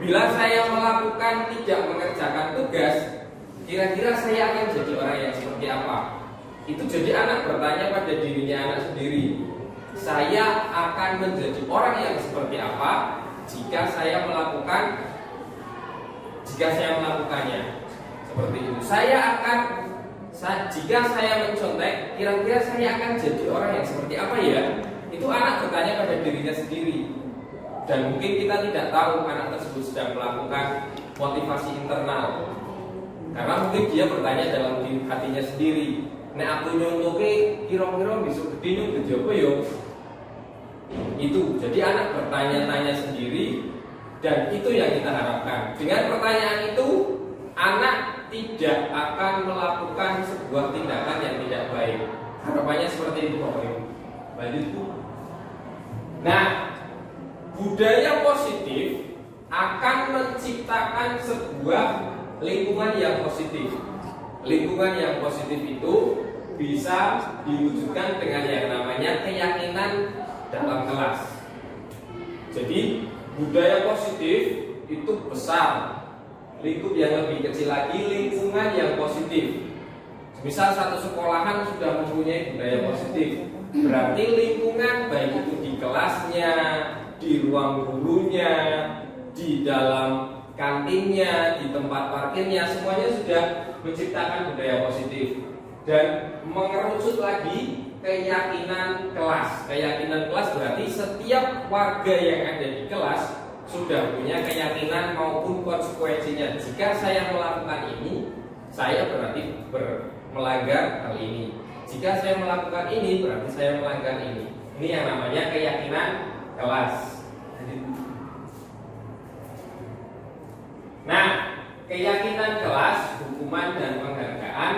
Bila saya melakukan tidak mengerjakan tugas, kira-kira saya akan jadi orang yang seperti apa? Itu jadi anak bertanya pada dirinya anak sendiri. Saya akan menjadi orang yang seperti apa jika saya melakukannya. Seperti itu. Jika saya mencontek, kira-kira saya akan jadi orang yang seperti apa ya? Itu anak bertanya pada dirinya sendiri. Dan mungkin kita tidak tahu anak tersebut sedang melakukan motivasi internal, karena mungkin dia bertanya dalam hatinya sendiri. Nek aku nyontoke kira-kira besok gede nyong gede apa yo? Itu. Jadi anak bertanya-tanya sendiri, dan itu yang kita harapkan. Dengan pertanyaan itu, anak tidak akan melakukan sebuah tindakan yang tidak baik. Harapannya seperti itu, Bapak Ibu. Lanjut, Bu. Nah, budaya positif akan menciptakan sebuah lingkungan yang positif. Lingkungan yang positif itu bisa diwujudkan dengan yang namanya keyakinan dalam kelas. Jadi budaya positif itu besar. Lingkup yang lebih kecil lagi, lingkungan yang positif. Misal satu sekolahan sudah mempunyai budaya positif, berarti lingkungan baik itu di kelasnya, di ruang gurunya, di dalam kantinnya, di tempat parkirnya, semuanya sudah menciptakan budaya positif. Dan mengerucut lagi keyakinan kelas. Keyakinan kelas berarti setiap warga yang ada di kelas sudah punya keyakinan maupun konsekuensinya. Jika saya melakukan ini, saya berarti melanggar hal ini. Jika saya melakukan ini, berarti saya melanggar ini. Ini yang namanya keyakinan kelas. Nah, keyakinan kelas, hukuman dan penghargaan,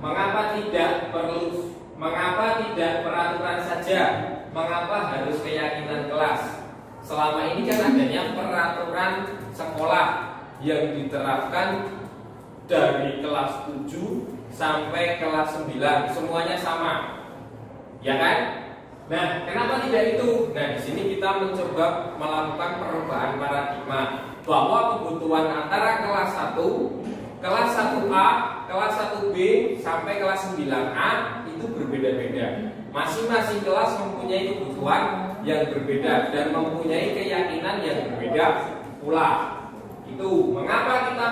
mengapa tidak peraturan saja? Mengapa harus keyakinan kelas? Selama ini kan adanya peraturan sekolah yang diterapkan dari kelas 7 sampai kelas 9, semuanya sama. Ya kan? Nah, kenapa tidak itu? Nah, di sini kita mencoba melakukan perubahan paradigma bahwa kebutuhan antara kelas 1, kelas 1A, kelas 1B sampai kelas 9A itu berbeda-beda. Masing-masing kelas mempunyai kebutuhan yang berbeda dan mempunyai keyakinan yang berbeda pula. Itu mengapa kita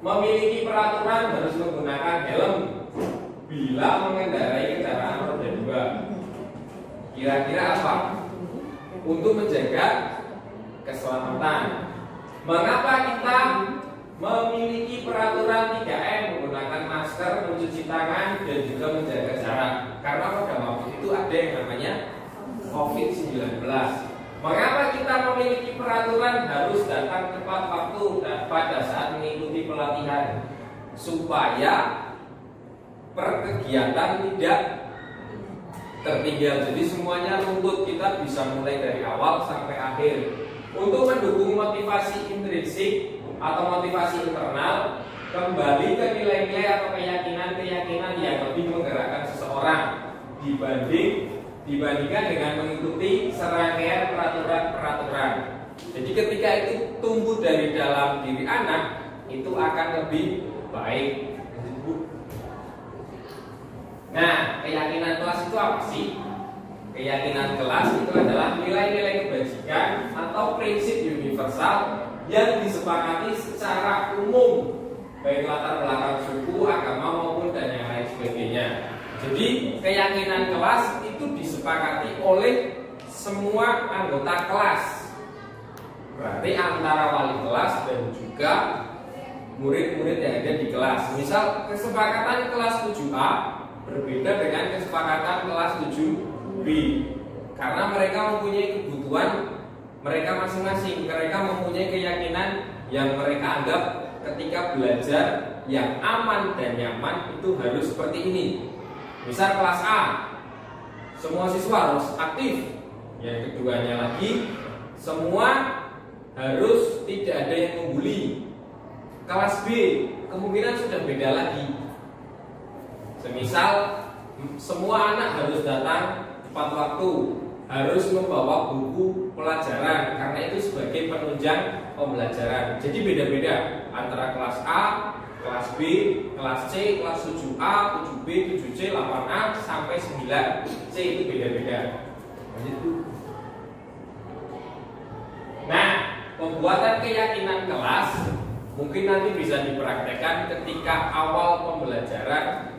memiliki peraturan harus menggunakan helm bila mengendarai kendaraan roda 2. Kira-kira apa? Untuk menjaga keselamatan. Mengapa kita memiliki peraturan 3M, menggunakan masker, mencuci tangan, dan juga menjaga jarak? Karena pada waktu itu ada yang namanya COVID-19. Mengapa kita memiliki peraturan harus datang tepat waktu dan pada saat mengikuti pelatihan? Supaya perkegiatan tidak tertinggal. Jadi semuanya runtut, kita bisa mulai dari awal sampai akhir. Untuk mendukung motivasi intrinsik atau motivasi internal, kembali ke nilai-nilai atau keyakinan-keyakinan yang lebih menggerakkan seseorang dibandingkan dengan mengikuti serangkaian peraturan-peraturan. Jadi ketika itu tumbuh dari dalam diri anak, itu akan lebih baik. Nah, keyakinan kelas itu apa sih? Keyakinan kelas itu adalah nilai-nilai kebajikan atau prinsip universal yang disepakati secara umum, baik latar belakang suku, agama maupun dan yang lain sebagainya. Jadi keyakinan kelas itu disepakati oleh semua anggota kelas. Berarti antara wali kelas dan juga murid-murid yang ada di kelas. Misal kesepakatan kelas 7A berbeda dengan kesepakatan kelas 7B, karena mereka mempunyai kebutuhan mereka masing-masing. Mereka mempunyai keyakinan yang mereka anggap ketika belajar yang aman dan nyaman itu harus seperti ini. Misal kelas A, semua siswa harus aktif. Yang keduanya lagi, semua harus tidak ada yang membuli. Kelas B kemungkinan sudah beda lagi. Semisal semua anak harus datang tepat waktu, harus membawa buku pelajaran karena itu sebagai penunjang pembelajaran. Jadi beda-beda antara kelas A, kelas B, kelas C, kelas 7A, 7B, 7C, 8A sampai 9C itu beda-beda. Nah, pembuatan keyakinan kelas mungkin nanti bisa dipraktekkan ketika awal pembelajaran.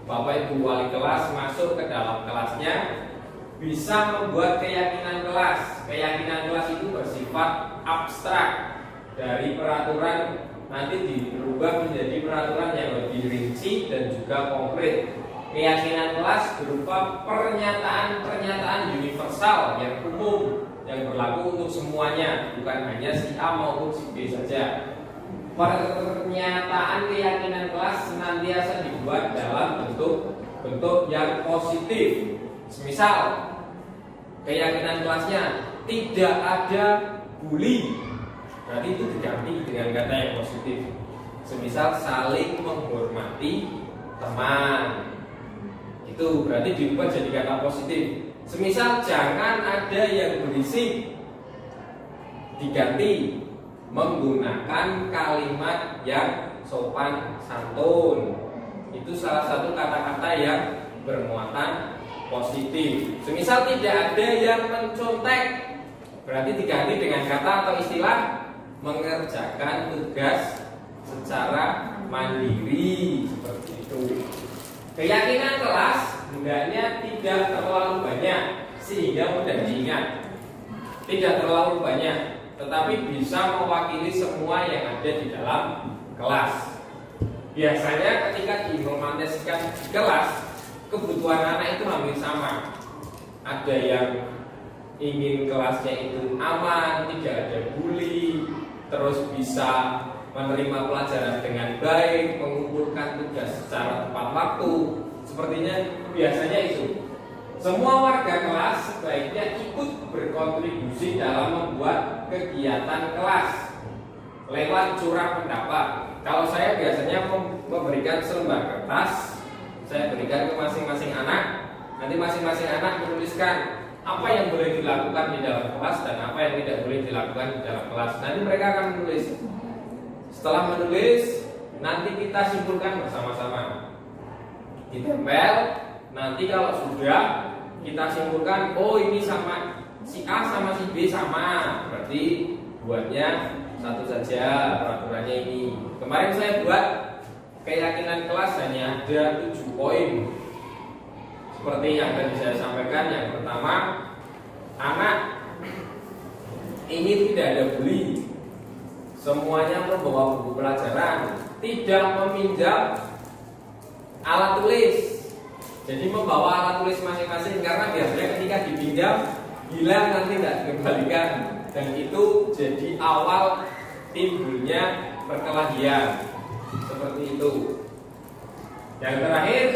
Bapak Ibu wali kelas masuk ke dalam kelasnya bisa membuat keyakinan kelas. Keyakinan kelas itu bersifat abstrak, dari peraturan nanti dirubah menjadi peraturan yang lebih rinci dan juga konkret. Keyakinan kelas berupa pernyataan-pernyataan universal yang umum, yang berlaku untuk semuanya, bukan hanya si A maupun si B saja. Pernyataan keyakinan kelas senantiasa dibuat dalam bentuk yang positif. Misal, keyakinan kelasnya tidak ada bully, berarti itu diganti dengan kata yang positif. Semisal saling menghormati teman, itu berarti diubah jadi kata positif. Semisal jangan ada yang berisik, diganti menggunakan kalimat yang sopan santun. Itu salah satu kata-kata yang bermuatan positif. Semisal tidak ada yang mencontek, berarti diganti dengan kata atau istilah mengerjakan tugas secara mandiri, seperti itu. Keyakinan kelas hendaknya tidak terlalu banyak sehingga mudah diingat. Tidak terlalu banyak, tetapi bisa mewakili semua yang ada di dalam kelas. Biasanya ketika diimplementasikan di kelas, kebutuhan anak itu hampir sama. Ada yang ingin kelasnya itu aman, tidak ada bully, terus bisa menerima pelajaran dengan baik, mengumpulkan tugas secara tepat waktu. Sepertinya biasanya itu. Semua warga kelas sebaiknya ikut berkontribusi dalam membuat kegiatan kelas lewat curah pendapat. Kalau saya biasanya memberikan selembar kertas, saya berikan ke masing-masing anak. Nanti masing-masing anak menuliskan apa yang boleh dilakukan di dalam kelas dan apa yang tidak boleh dilakukan di dalam kelas. Nanti mereka akan menulis. Setelah menulis, nanti kita simpulkan bersama-sama. Ditempel. Nanti kalau sudah kita simpulkan, oh ini sama si A sama si B sama, berarti buatnya satu saja peraturannya ini. Kemarin saya buat keyakinan kelas hanya ada 7 poin. Seperti yang tadi saya sampaikan, yang pertama, anak ini tidak ada bully, semuanya membawa buku pelajaran, tidak meminjam alat tulis. Jadi membawa alat tulis masing-masing, karena biasanya ketika dipinjam hilang nanti tidak dikembalikan, dan itu jadi awal timbulnya perkelahian. Seperti itu. Yang terakhir,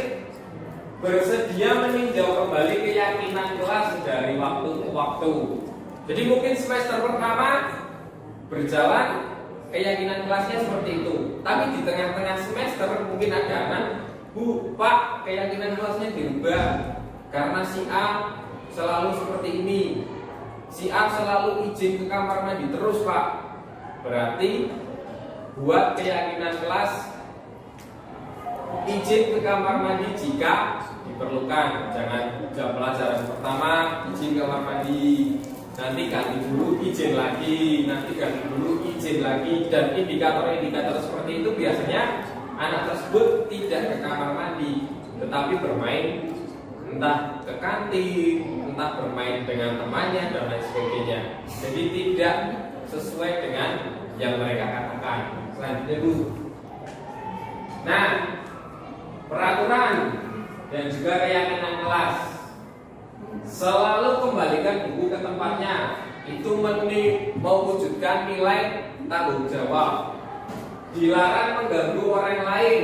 bersedia meninjau kembali keyakinan kelas dari waktu ke waktu. Jadi mungkin semester pertama berjalan keyakinan kelasnya seperti itu, tapi di tengah-tengah semester mungkin ada anak, Bu, Pak, keyakinan kelasnya dirubah karena si A selalu seperti ini, si A selalu izin ke kamar mandi terus, Pak. Berarti buat keyakinan kelas izin ke kamar mandi jika diperlukan. Jangan jam pelajaran pertama izin kamar mandi, nanti ganti dulu izin lagi, nanti ganti dulu izin lagi. Dan indikator-indikator seperti itu biasanya anak tersebut tidak ke kamar mandi, tetapi bermain, entah ke kantin, entah bermain dengan temannya dan lain sebagainya. Jadi tidak sesuai dengan yang mereka katakan. Selanjutnya Bu. Nah, peraturan dan juga keyakinan kelas, selalu kembalikan buku ke tempatnya. Itu mewujudkan nilai tanggung jawab. Dilarang mengganggu orang lain,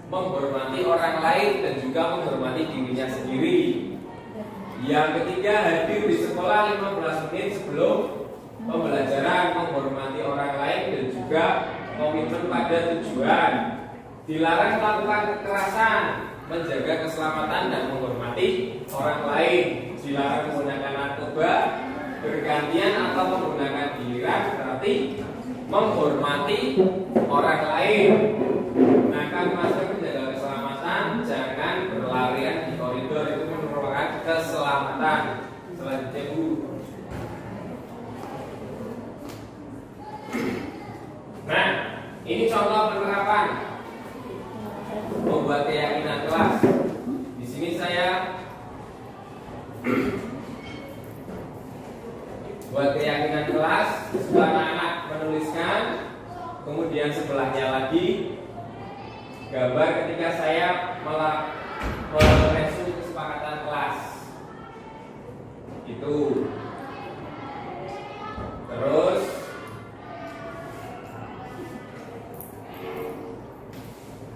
menghormati orang lain dan juga menghormati dirinya sendiri. Yang ketiga, hadir di sekolah 15 menit sebelum pembelajaran, menghormati orang lain dan juga komitmen pada tujuan. Dilarang melakukan kekerasan, menjaga keselamatan dan menghormati orang lain. Dilarang menggunakan narkoba bergantian atau menggunakan giliran, berarti menghormati orang lain. Gunakan masker, menjaga keselamatan, jangan berlarian di koridor, itu merupakan keselamatan. Selanjutnya Bu. Nah, ini contoh penerapan membuat keyakinan kelas. Di sini saya buat keyakinan kelas, sebelah anak menuliskan, kemudian sebelahnya lagi gambar ketika saya mereview kesepakatan kelas. Itu. Terus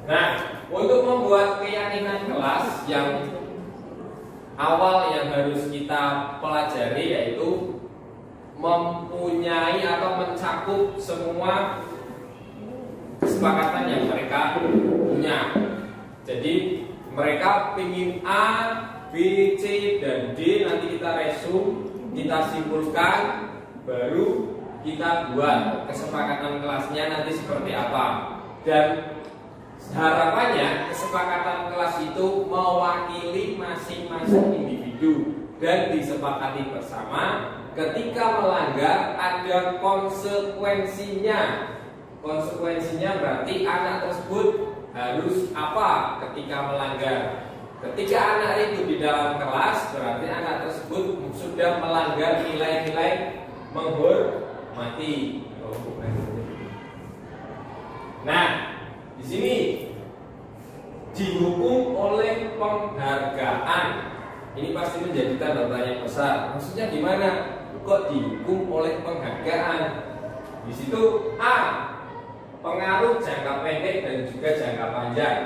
nah, untuk membuat keyakinan kelas yang awal yang harus kita pelajari yaitu mempunyai atau mencakup semua kesepakatan yang mereka punya. Jadi mereka ingin A, B, C, dan D, nanti kita resume, kita simpulkan, baru kita buat kesepakatan kelasnya nanti seperti apa. Dan harapannya kesepakatan kelas itu mewakili masing-masing individu dan disepakati bersama. Ketika melanggar ada konsekuensinya. Konsekuensinya berarti anak tersebut harus apa ketika melanggar. Ketika anak itu di dalam kelas, berarti anak tersebut sudah melanggar nilai-nilai menghormati. Nah, di sini dihukum oleh penghargaan. Ini pasti menjadi tanda tanya besar. Maksudnya gimana? Kok dihukum oleh penghargaan? Di situ A, pengaruh jangka pendek dan juga jangka panjang.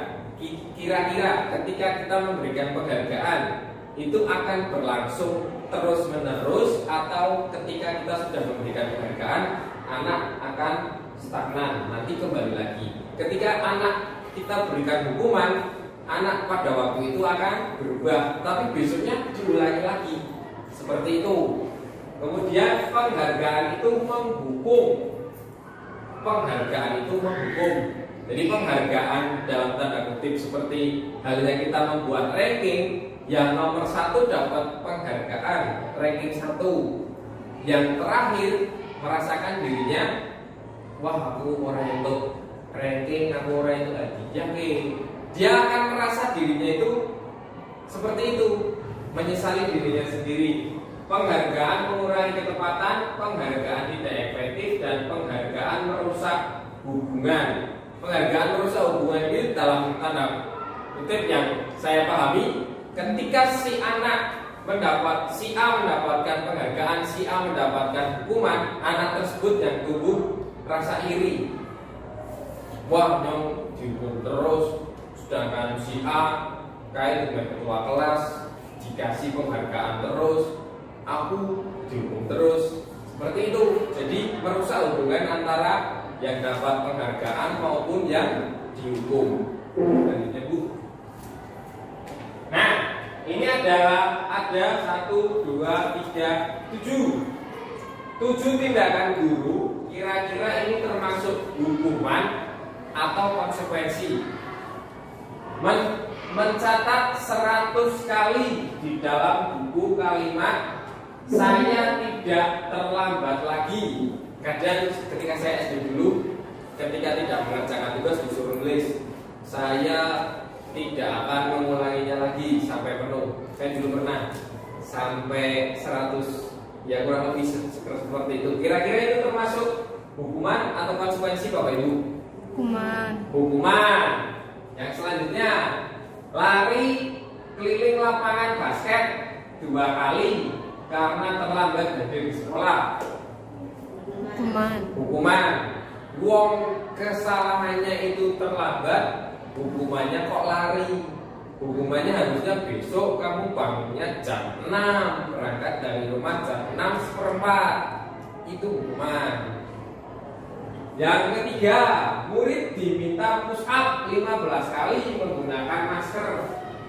Kira-kira ketika kita memberikan penghargaan itu akan berlangsung terus menerus atau ketika kita sudah memberikan penghargaan anak akan stagnan, nanti kembali lagi. Ketika anak kita berikan hukuman, anak pada waktu itu akan berubah, tapi besoknya diulangi lagi. Seperti itu. Kemudian penghargaan itu menghukum. Penghargaan itu menghukum. Jadi penghargaan dalam tanda kutip seperti halnya kita membuat ranking, yang nomor 1 dapat penghargaan ranking 1, yang terakhir merasakan dirinya, wah aku orang yang untuk ranking, aku orang itu hadiah. Dia akan merasa dirinya itu seperti itu, menyesali dirinya sendiri. Penghargaan mengurangi ketepatan, penghargaan tidak efektif, dan penghargaan merusak hubungan. Penghargaan merusak hubungan ini dalam tanda kutip yang saya pahami, ketika si A mendapatkan penghargaan, si A mendapatkan hukuman, anak tersebut yang tumbuh rasa iri. Wah, nyong dihukum terus, sedangkan si A kait dengan ketua kelas dikasih penghargaan terus, aku dihukum terus. Seperti itu. Jadi merusak hubungan antara yang dapat penghargaan maupun yang dihukum. Selanjutnya Bu. Nah, ini adalah ada 1, 2, 3, 7 tindakan guru. Kira-kira ini termasuk hukuman atau konsekuensi. Mencatat 100 kali di dalam buku kalimat saya tidak terlambat lagi. Kadang ketika saya SD dulu, ketika tidak mengerjakan tugas disuruh nulis, saya tidak akan mengulanginya lagi sampai penuh. Saya dulu pernah sampai 100, ya kurang lebih seperti itu. Kira-kira itu termasuk hukuman atau konsekuensi Bapak Ibu? Hukuman. Yang selanjutnya, lari keliling lapangan basket 2 kali karena terlambat hadir di sekolah. Hukuman. Wong kesalahannya itu terlambat, hukumannya kok lari. Hukumannya harusnya besok kamu bangunnya jam 6, berangkat dari rumah jam 6:15. Itu hukuman. Yang ketiga, murid diminta push up 15 kali menggunakan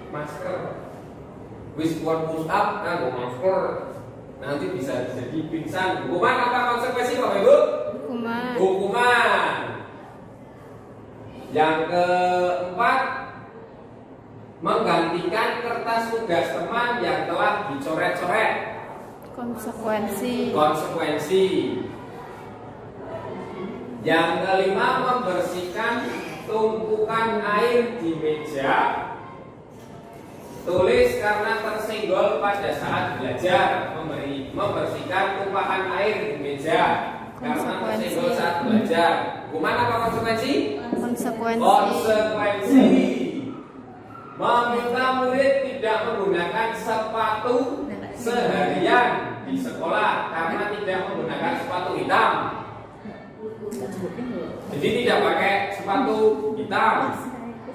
masker. Wis kuat push up nganggo masker, nanti bisa jadi pingsan. Hukuman apa konsekuensi Bapak Ibu? Hukuman. Yang keempat, menggantikan kertas tugas teman yang telah dicoret-coret. Konsekuensi. Yang kelima, membersihkan tumpukan air di meja tulis karena tersenggol pada saat belajar. Membersihkan tumpahan air di meja karena tersenggol saat belajar. Hukuman apa konsekuensi? Konsekuensi. Meminta murid tidak menggunakan sepatu seharian di sekolah karena tidak menggunakan sepatu hitam. Jadi tidak pakai sepatu hitam.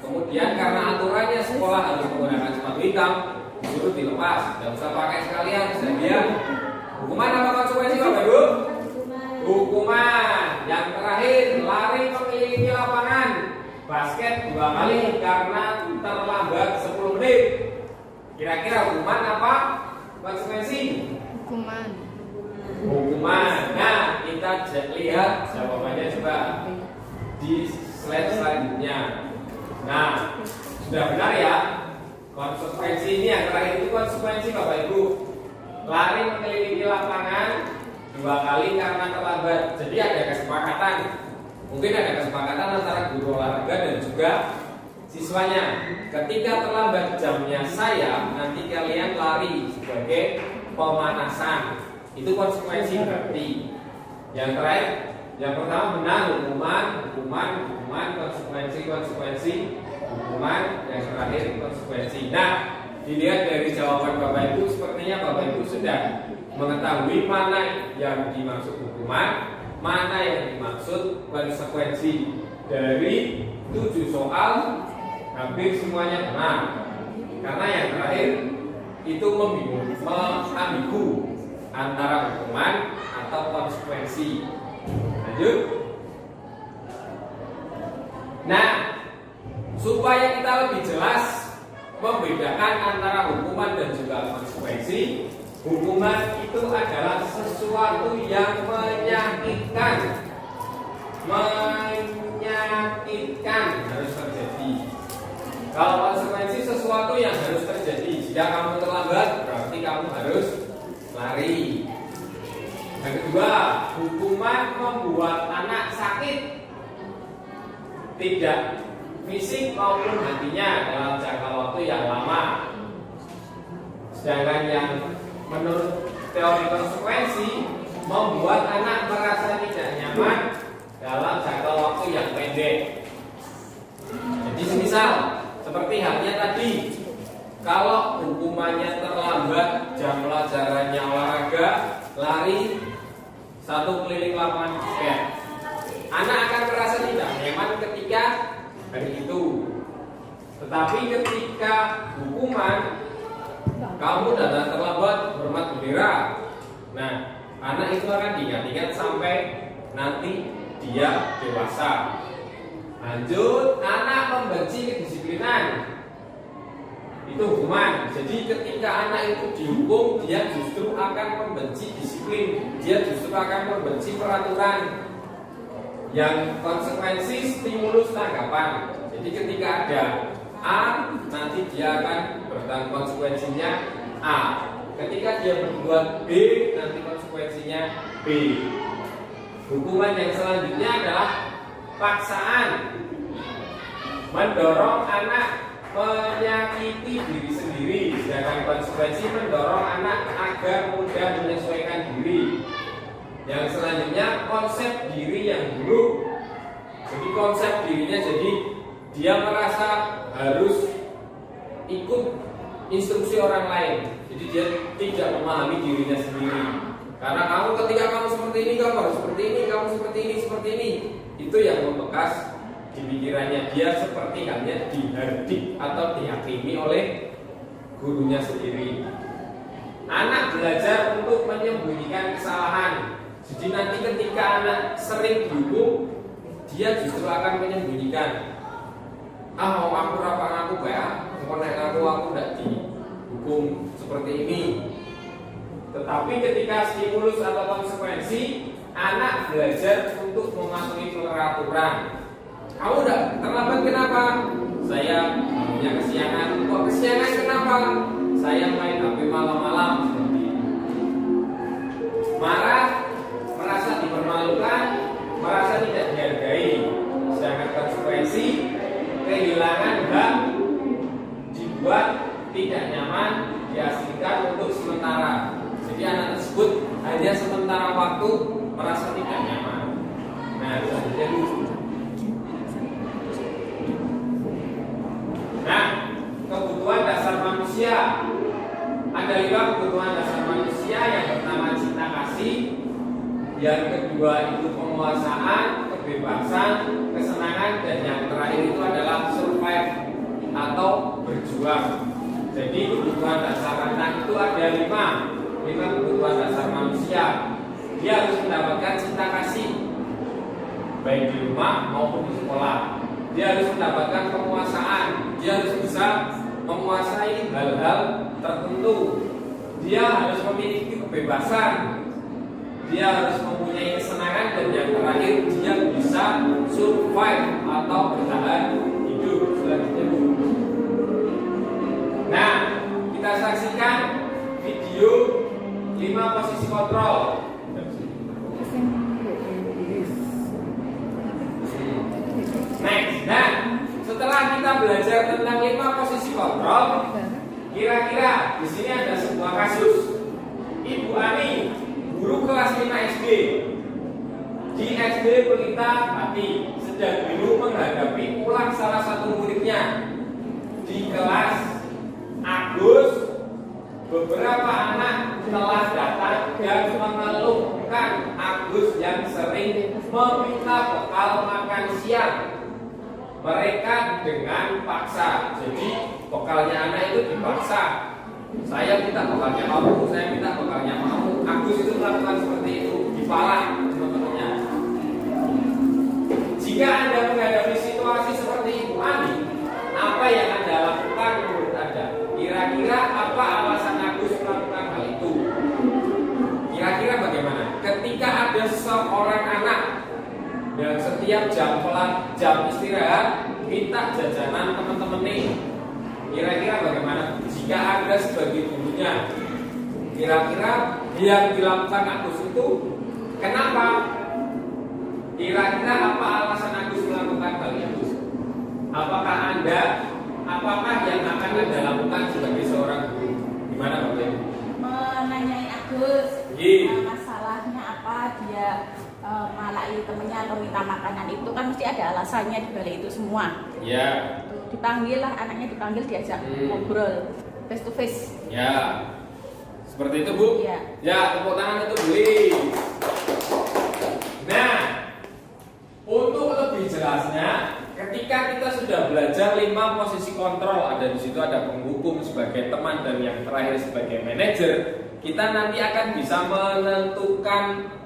Kemudian karena aturannya sekolah harus menggunakan sepatu hitam, disuruh dilepas, tidak usah pakai sekalian seharian. Hukuman apa konsekuensi Bapak Ibu? Hukuman. Yang terakhir, lari mengelilingi lapangan basket 2 kali karena terlambat 10 menit. Kira-kira hukuman apa konsekuensi? Hukuman. Nah, kita lihat jawabannya coba di slide selanjutnya. Nah, sudah benar ya. Konsekuensi ini yang terakhir itu konsekuensi Bapak Ibu. Lari mengelilingi lapangan 2 kali karena terlambat. Jadi ada kesepakatan. Mungkin ada kesepakatan antara guru olahraga dan juga siswanya. Ketika terlambat jamnya saya, nanti kalian lari sebagai pemanasan. Itu konsekuensi berarti. Yang terakhir, yang pertama benar, hukuman, konsekuensi, hukuman, yang terakhir konsekuensi. Nah, dilihat dari jawaban Bapak Ibu, sepertinya Bapak Ibu sudah mengetahui mana yang dimaksud hukuman, mana yang dimaksud konsekuensi. Dari 7 soal, hampir semuanya benar. Karena yang terakhir itu ambigu antara hukuman atau konsekuensi. Lanjut. Nah, supaya kita lebih jelas membedakan antara hukuman dan juga konsekuensi, hukuman itu adalah sesuatu yang menyakitkan harus terjadi. Kalau konsekuensi sesuatu yang harus terjadi. Jika kamu terlambat, berarti kamu harus lari. Yang kedua, hukuman membuat anak sakit, tidak fisik maupun hatinya dalam jangka waktu yang lama. Sedangkan yang menurut teori konsekuensi membuat anak merasa tidak nyaman dalam jangka waktu yang pendek. Jadi semisal seperti halnya tadi, kalau hukumannya terlambat jam pelajarannya olahraga, lari 1 keliling lapangan basket, anak akan merasa tidak nyaman ketika hari itu. Tetapi ketika hukuman, kamu datang terlambat hormat bendera, nah anak itu akan diingat-ingat sampai nanti dia dewasa. Lanjut, anak membenci kedisiplinan, itu hukuman. Jadi ketika anak itu dihukum, dia justru akan membenci disiplin, dia justru akan membenci peraturan. Yang konsekuensi stimulus tanggapan. Jadi ketika ada A, nanti dia akan bertanggung konsekuensinya A. Ketika dia berbuat B, nanti konsekuensinya B. Hukuman yang selanjutnya adalah paksaan, mendorong anak menyakiti diri sendiri. Sedangkan konsekuensi mendorong anak agar mudah menyesuaikan diri. Yang selanjutnya konsep diri yang buruk. Jadi konsep dirinya, jadi dia merasa harus ikut instruksi orang lain. Jadi dia tidak memahami dirinya sendiri. Karena ketika kamu seperti ini, kamu harus seperti ini, kamu seperti ini. Itu yang membekas di pikirannya dia seperti halnya dihardik atau dihakimi oleh gurunya sendiri. Anak belajar untuk menyembunyikan kesalahan. Jadi nanti ketika anak sering dihukum, dia justru akan menyembunyikan. Mau aku rapang aku kayak, aku tidak dihukum seperti ini. Tetapi ketika stimulus atau konsekuensi, anak belajar untuk mematuhi peraturan. Kamu udah terlambat kenapa? Saya punya kesiangan. Kok kesiangan kenapa? Saya main HP malam-malam seperti itu. Marah, merasa dipermalukan, merasa tidak dihargai. Sedangkan konsekuensi, kehilangan hak, dibuat tidak nyaman, diasingkan untuk sementara. Jadi anak tersebut hanya sementara waktu merasa tidak nyaman. Nah, kebutuhan dasar manusia. Ada 5 kebutuhan dasar manusia. Yang pertama cinta kasih, yang kedua itu penguasaan, kebebasan, kesenangan, dan yang terakhir itu adalah survive atau berjuang. Jadi kebutuhan dasar anak itu ada 5 kebutuhan dasar manusia. Dia harus mendapatkan cinta kasih baik di rumah maupun di sekolah. Dia harus mendapatkan penguasaan. Dia harus bisa menguasai hal-hal tertentu. Dia harus memiliki kebebasan. Dia harus mempunyai kesenangan, dan yang terakhir dia bisa survive atau bertahan hidup selanjutnya. Nah, kita saksikan video 5 posisi kontrol. Next. Nah, setelah kita belajar tentang 5 posisi kontrol, kira-kira di sini ada sebuah kasus. Ibu Ani, guru kelas 5 SD, di SD Pelita Pati, sedang dulu menghadapi ulang salah satu muridnya. Di kelas Agus, beberapa anak telah datang dan mengeluhkan Agus yang sering meminta bekal makan siang mereka dengan paksa. Jadi bekalnya anak itu dipaksa. Saya minta bekalnya kamu, saya minta bekalnya kamu. Agus itu melakukan seperti itu, dipalah teman-temannya. Jika Anda menghadapi situasi seperti Ibu Ani, apa yang Anda lakukan menurut Anda? Kira-kira apa alasan Agus melakukan hal itu? Kira-kira bagaimana? Ketika ada seorang anak dan setiap jam istirahat minta jajanan teman-teman nih, kira-kira bagaimana? Jika Anda sebagai gurunya, kira-kira yang dilakukan Agus itu kenapa? Kira-kira apa alasan Agus melakukan hal itu? Apakah yang akan Anda lakukan sebagai seorang guru? Gimana Bapak Ibu? Menanyai Agus masalahnya apa, dia malai temennya atau minta makanan itu kan mesti ada alasannya di balik itu semua. Ya. Dipanggil lah, anaknya dipanggil, diajak ngobrol face to face. Ya. Seperti itu Bu? Ya. Ya, tepuk tangan itu boleh. Nah, untuk lebih jelasnya, ketika kita sudah belajar 5 posisi kontrol, ada di situ ada penghukum sebagai teman dan yang terakhir sebagai manajer, kita nanti akan bisa menentukan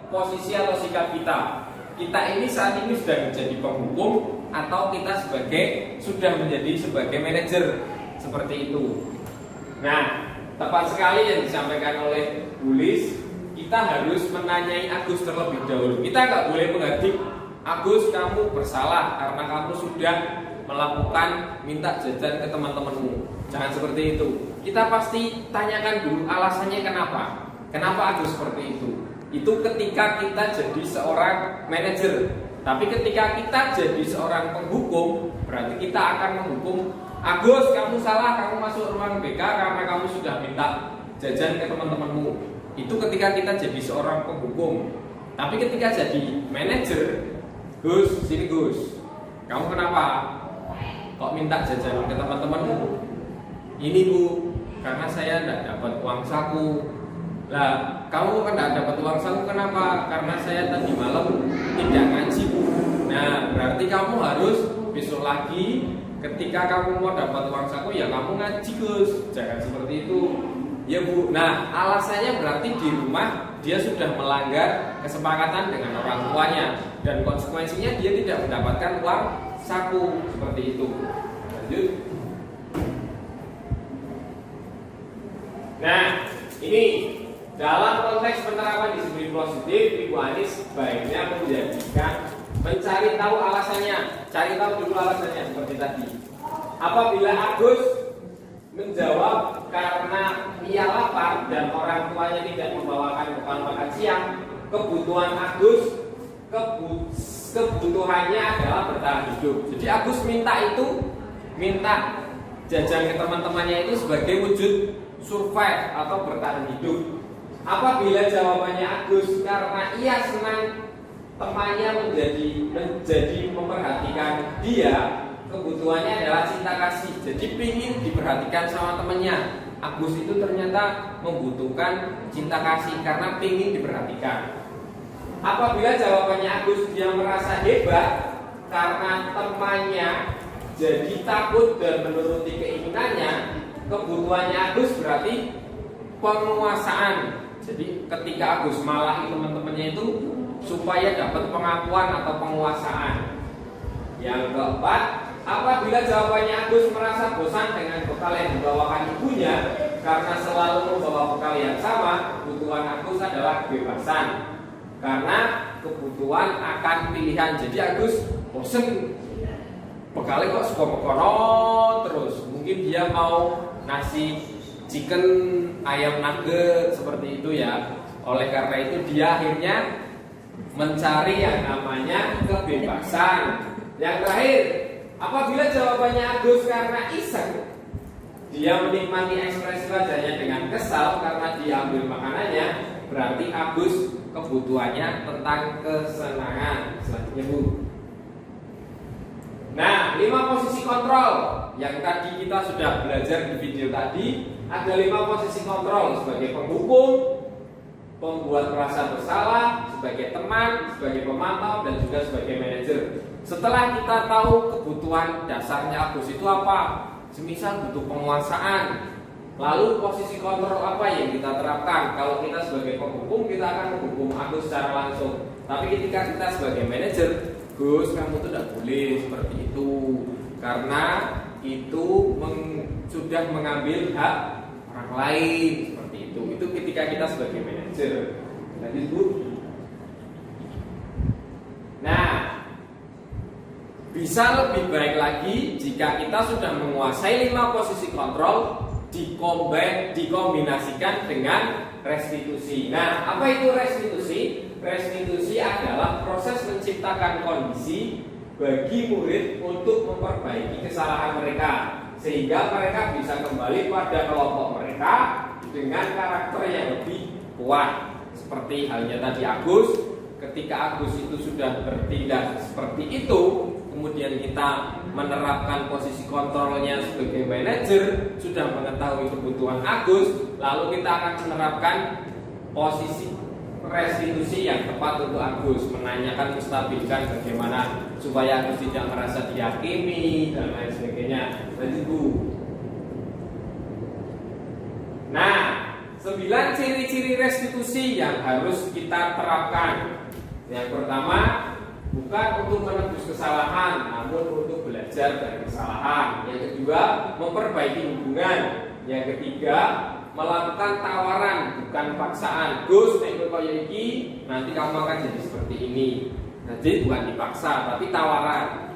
posisi atau sikap kita. Kita ini saat ini sudah menjadi penghukum atau kita sudah menjadi sebagai manajer, seperti itu. Nah, tepat sekali yang disampaikan oleh Bu Lis. Kita harus menanyai Agus terlebih dahulu. Kita nggak boleh menghadik Agus, kamu bersalah karena kamu sudah melakukan minta jajan ke teman-temanmu. Jangan seperti itu. Kita pasti tanyakan dulu alasannya kenapa. Kenapa Agus seperti itu? Itu ketika kita jadi seorang manajer. Tapi ketika kita jadi seorang penghukum, berarti kita akan menghukum Agus, kamu salah, kamu masuk ruang BK karena kamu sudah minta jajan ke teman-temanmu. Itu ketika kita jadi seorang penghukum. Tapi ketika jadi manajer, Gus, sini Gus, kamu kenapa kok minta jajan ke teman-temanmu? Ini Bu, karena saya tidak dapat uang saku. Lah, kamu kan tidak dapat uang saku kenapa? Karena saya tadi malam tidak ngaji Bu. Nah, berarti kamu harus besok lagi ketika kamu mau dapat uang saku ya kamu ngaji Gus, jangan seperti itu ya Bu. Nah alasannya berarti di rumah dia sudah melanggar kesepakatan dengan orang tuanya dan konsekuensinya dia tidak mendapatkan uang saku seperti itu. Lanjut. Nah ini dalam konteks penerapan disiplin positif, Ibu Anis baiknya mencari tahu alasannya, cari tahu dulu alasannya seperti tadi. Apabila Agus menjawab karena ia lapar dan orang tuanya tidak membawakan bekal makan siang, kebutuhan Agus kebutuhannya adalah bertahan hidup. Jadi Agus minta jajan ke teman-temannya itu sebagai wujud survive atau bertahan hidup. Apabila jawabannya Agus karena ia senang temannya menjadi memperhatikan dia, kebutuhannya adalah cinta kasih. Jadi pingin diperhatikan sama temannya. Agus itu ternyata membutuhkan cinta kasih karena pingin diperhatikan. Apabila jawabannya Agus dia merasa hebat karena temannya jadi takut dan menuruti keinginannya, kebutuhannya Agus berarti penguasaan. Jadi ketika Agus malahi teman-temannya itu supaya dapat pengakuan atau penguasaan. Yang keempat, apabila jawabannya Agus merasa bosan dengan bekal yang dibawakan ibunya karena selalu membawa bekal yang sama, kebutuhan Agus adalah kebebasan. Karena kebutuhan akan pilihan. Jadi Agus bosan bekalnya kok suka mekono terus. Mungkin dia mau nasi chicken, ayam nugget seperti itu ya. Oleh karena itu dia akhirnya mencari yang namanya kebebasan. Yang terakhir, apabila jawabannya Agus karena iseng, dia menikmati ekspresi wajahnya dengan kesal karena diambil makanannya, berarti Agus kebutuhannya tentang kesenangan. Selanjutnya Bu. Nah, 5 posisi kontrol yang tadi kita sudah belajar di video tadi. Ada 5 posisi kontrol sebagai penghukum, pembuat merasa bersalah, sebagai teman, sebagai pemantau, dan juga sebagai manajer. Setelah kita tahu kebutuhan dasarnya Agus itu apa, semisal butuh penguasaan, lalu posisi kontrol apa yang kita terapkan. Kalau kita sebagai penghukum, kita akan menghukum Agus secara langsung. Tapi ketika kita sebagai manajer, Gus, kamu tuh tidak boleh seperti itu, karena itu sudah mengambil hak orang lain seperti itu. Itu ketika kita sebagai manajer. Lanjut Bu. Nah, bisa lebih baik lagi jika kita sudah menguasai 5 posisi kontrol dikombinasikan dengan restitusi. Nah, apa itu restitusi? Restitusi adalah proses menciptakan kondisi bagi murid untuk memperbaiki kesalahan mereka, sehingga mereka bisa kembali pada kelompok mereka dengan karakter yang lebih kuat. Seperti halnya tadi Agus, ketika Agus itu sudah bertindak seperti itu, kemudian kita menerapkan posisi kontrolnya sebagai manajer, sudah mengetahui kebutuhan Agus, lalu kita akan menerapkan posisi restitusi yang tepat untuk Agus, menanyakan, menstabilkan bagaimana supaya Agus tidak merasa dihakimi dan lain sebagainya. Lanjut Bu. Nah, 9 ciri-ciri restitusi yang harus kita terapkan. Yang pertama, bukan untuk menebus kesalahan, namun untuk belajar dari kesalahan. Yang kedua, memperbaiki hubungan. Yang ketiga, melakukan tawaran, bukan paksaan. Gus, nek koyo iki, nanti kamu akan jadi seperti ini. Jadi bukan dipaksa, tapi tawaran.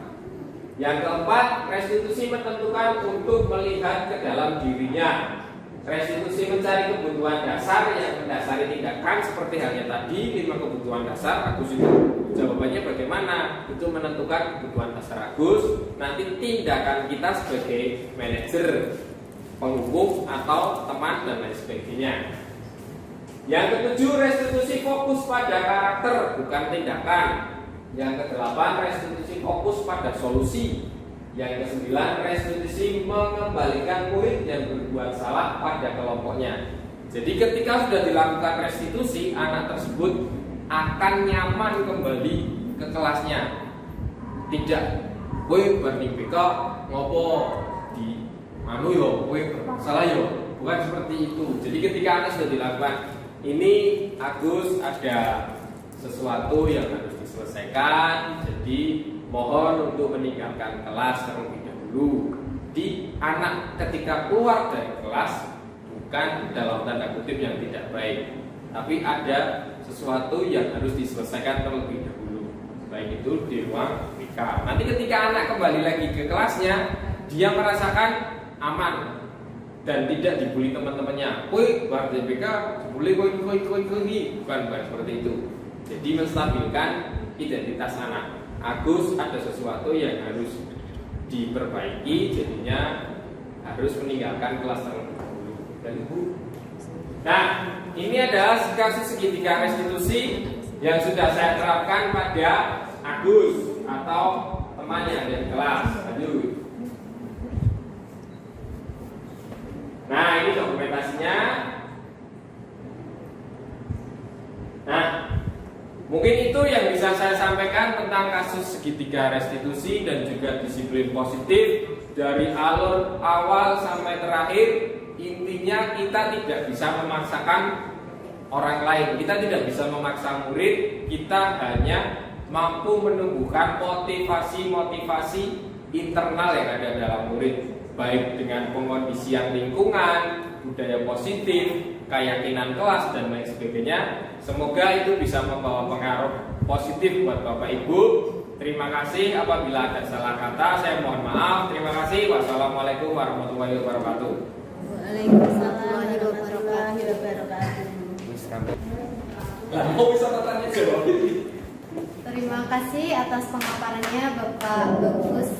Yang keempat, restitusi menentukan untuk melihat ke dalam dirinya. Restitusi mencari kebutuhan dasar yang mendasari tindakan, seperti halnya tadi 5 kebutuhan dasar. Agus itu jawabannya bagaimana? Itu menentukan kebutuhan dasar Agus. Nanti tindakan kita sebagai manajer, penghukum atau teman dan lain sebagainya. Yang ketujuh, restitusi fokus pada karakter bukan tindakan. Yang kedelapan, restitusi fokus pada solusi. Yang kesembilan, restitusi mengembalikan murid yang berbuat salah pada kelompoknya. Jadi ketika sudah dilakukan restitusi, anak tersebut akan nyaman kembali ke kelasnya. Tidak kowe bar ning BK ngopo di anu yo, kowe salah yo. Bukan seperti itu. Jadi ketika anak sudah dilakukan, ini Agus ada sesuatu yang harus diselesaikan. Jadi mohon untuk meninggalkan kelas terlebih dahulu. Di anak ketika keluar dari kelas bukan dalam tanda kutip yang tidak baik, tapi ada sesuatu yang harus diselesaikan terlebih dahulu. Baik itu di ruang BK. Nanti ketika anak kembali lagi ke kelasnya, dia merasakan aman dan tidak dibully teman-temannya. Woi, bar DPK dibully koi bukan seperti itu. Jadi menstabilkan identitas anak. Agus ada sesuatu yang harus diperbaiki, jadinya harus meninggalkan kelas terlebih dahulu. Dan Ibu. Nah, ini adalah kasus segitiga restitusi yang sudah saya terapkan pada Agus atau temannya dari kelas. Lanjut. Nah, ini dokumentasinya. Nah, mungkin itu yang bisa saya sampaikan tentang kasus segitiga restitusi dan juga disiplin positif dari alur awal sampai terakhir. Intinya kita tidak bisa memaksakan orang lain, kita tidak bisa memaksa murid, kita hanya mampu menumbuhkan motivasi internal yang ada dalam murid, baik dengan pengondisian lingkungan, budaya positif, keyakinan kelas dan lain sebagainya. Semoga itu bisa membawa pengaruh positif buat Bapak Ibu. Terima kasih. Apabila ada salah kata saya mohon maaf. Terima kasih. Wassalamualaikum warahmatullahi wabarakatuh. Waalaikumsalam warahmatullahi wabarakatuh. Mau bisa bertanya jawab ini. Terima kasih atas pemaparannya Bapak Bagus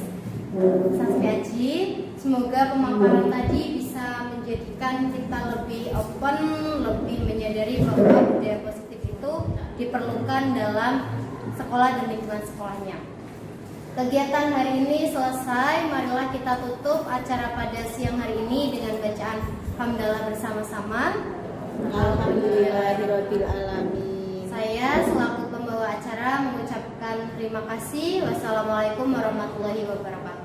Sasmiaji. Semoga pemaparan tadi bisa menjadikan kita lebih open, lebih menyadari bahwa budaya positif itu diperlukan dalam sekolah dan lingkungan sekolahnya. Kegiatan hari ini selesai, marilah kita tutup acara pada siang hari ini dengan bacaan hamdalah bersama-sama. Alhamdulillahirabbil alamin. Saya selaku pembawa acara mengucapkan terima kasih. Wassalamualaikum warahmatullahi wabarakatuh.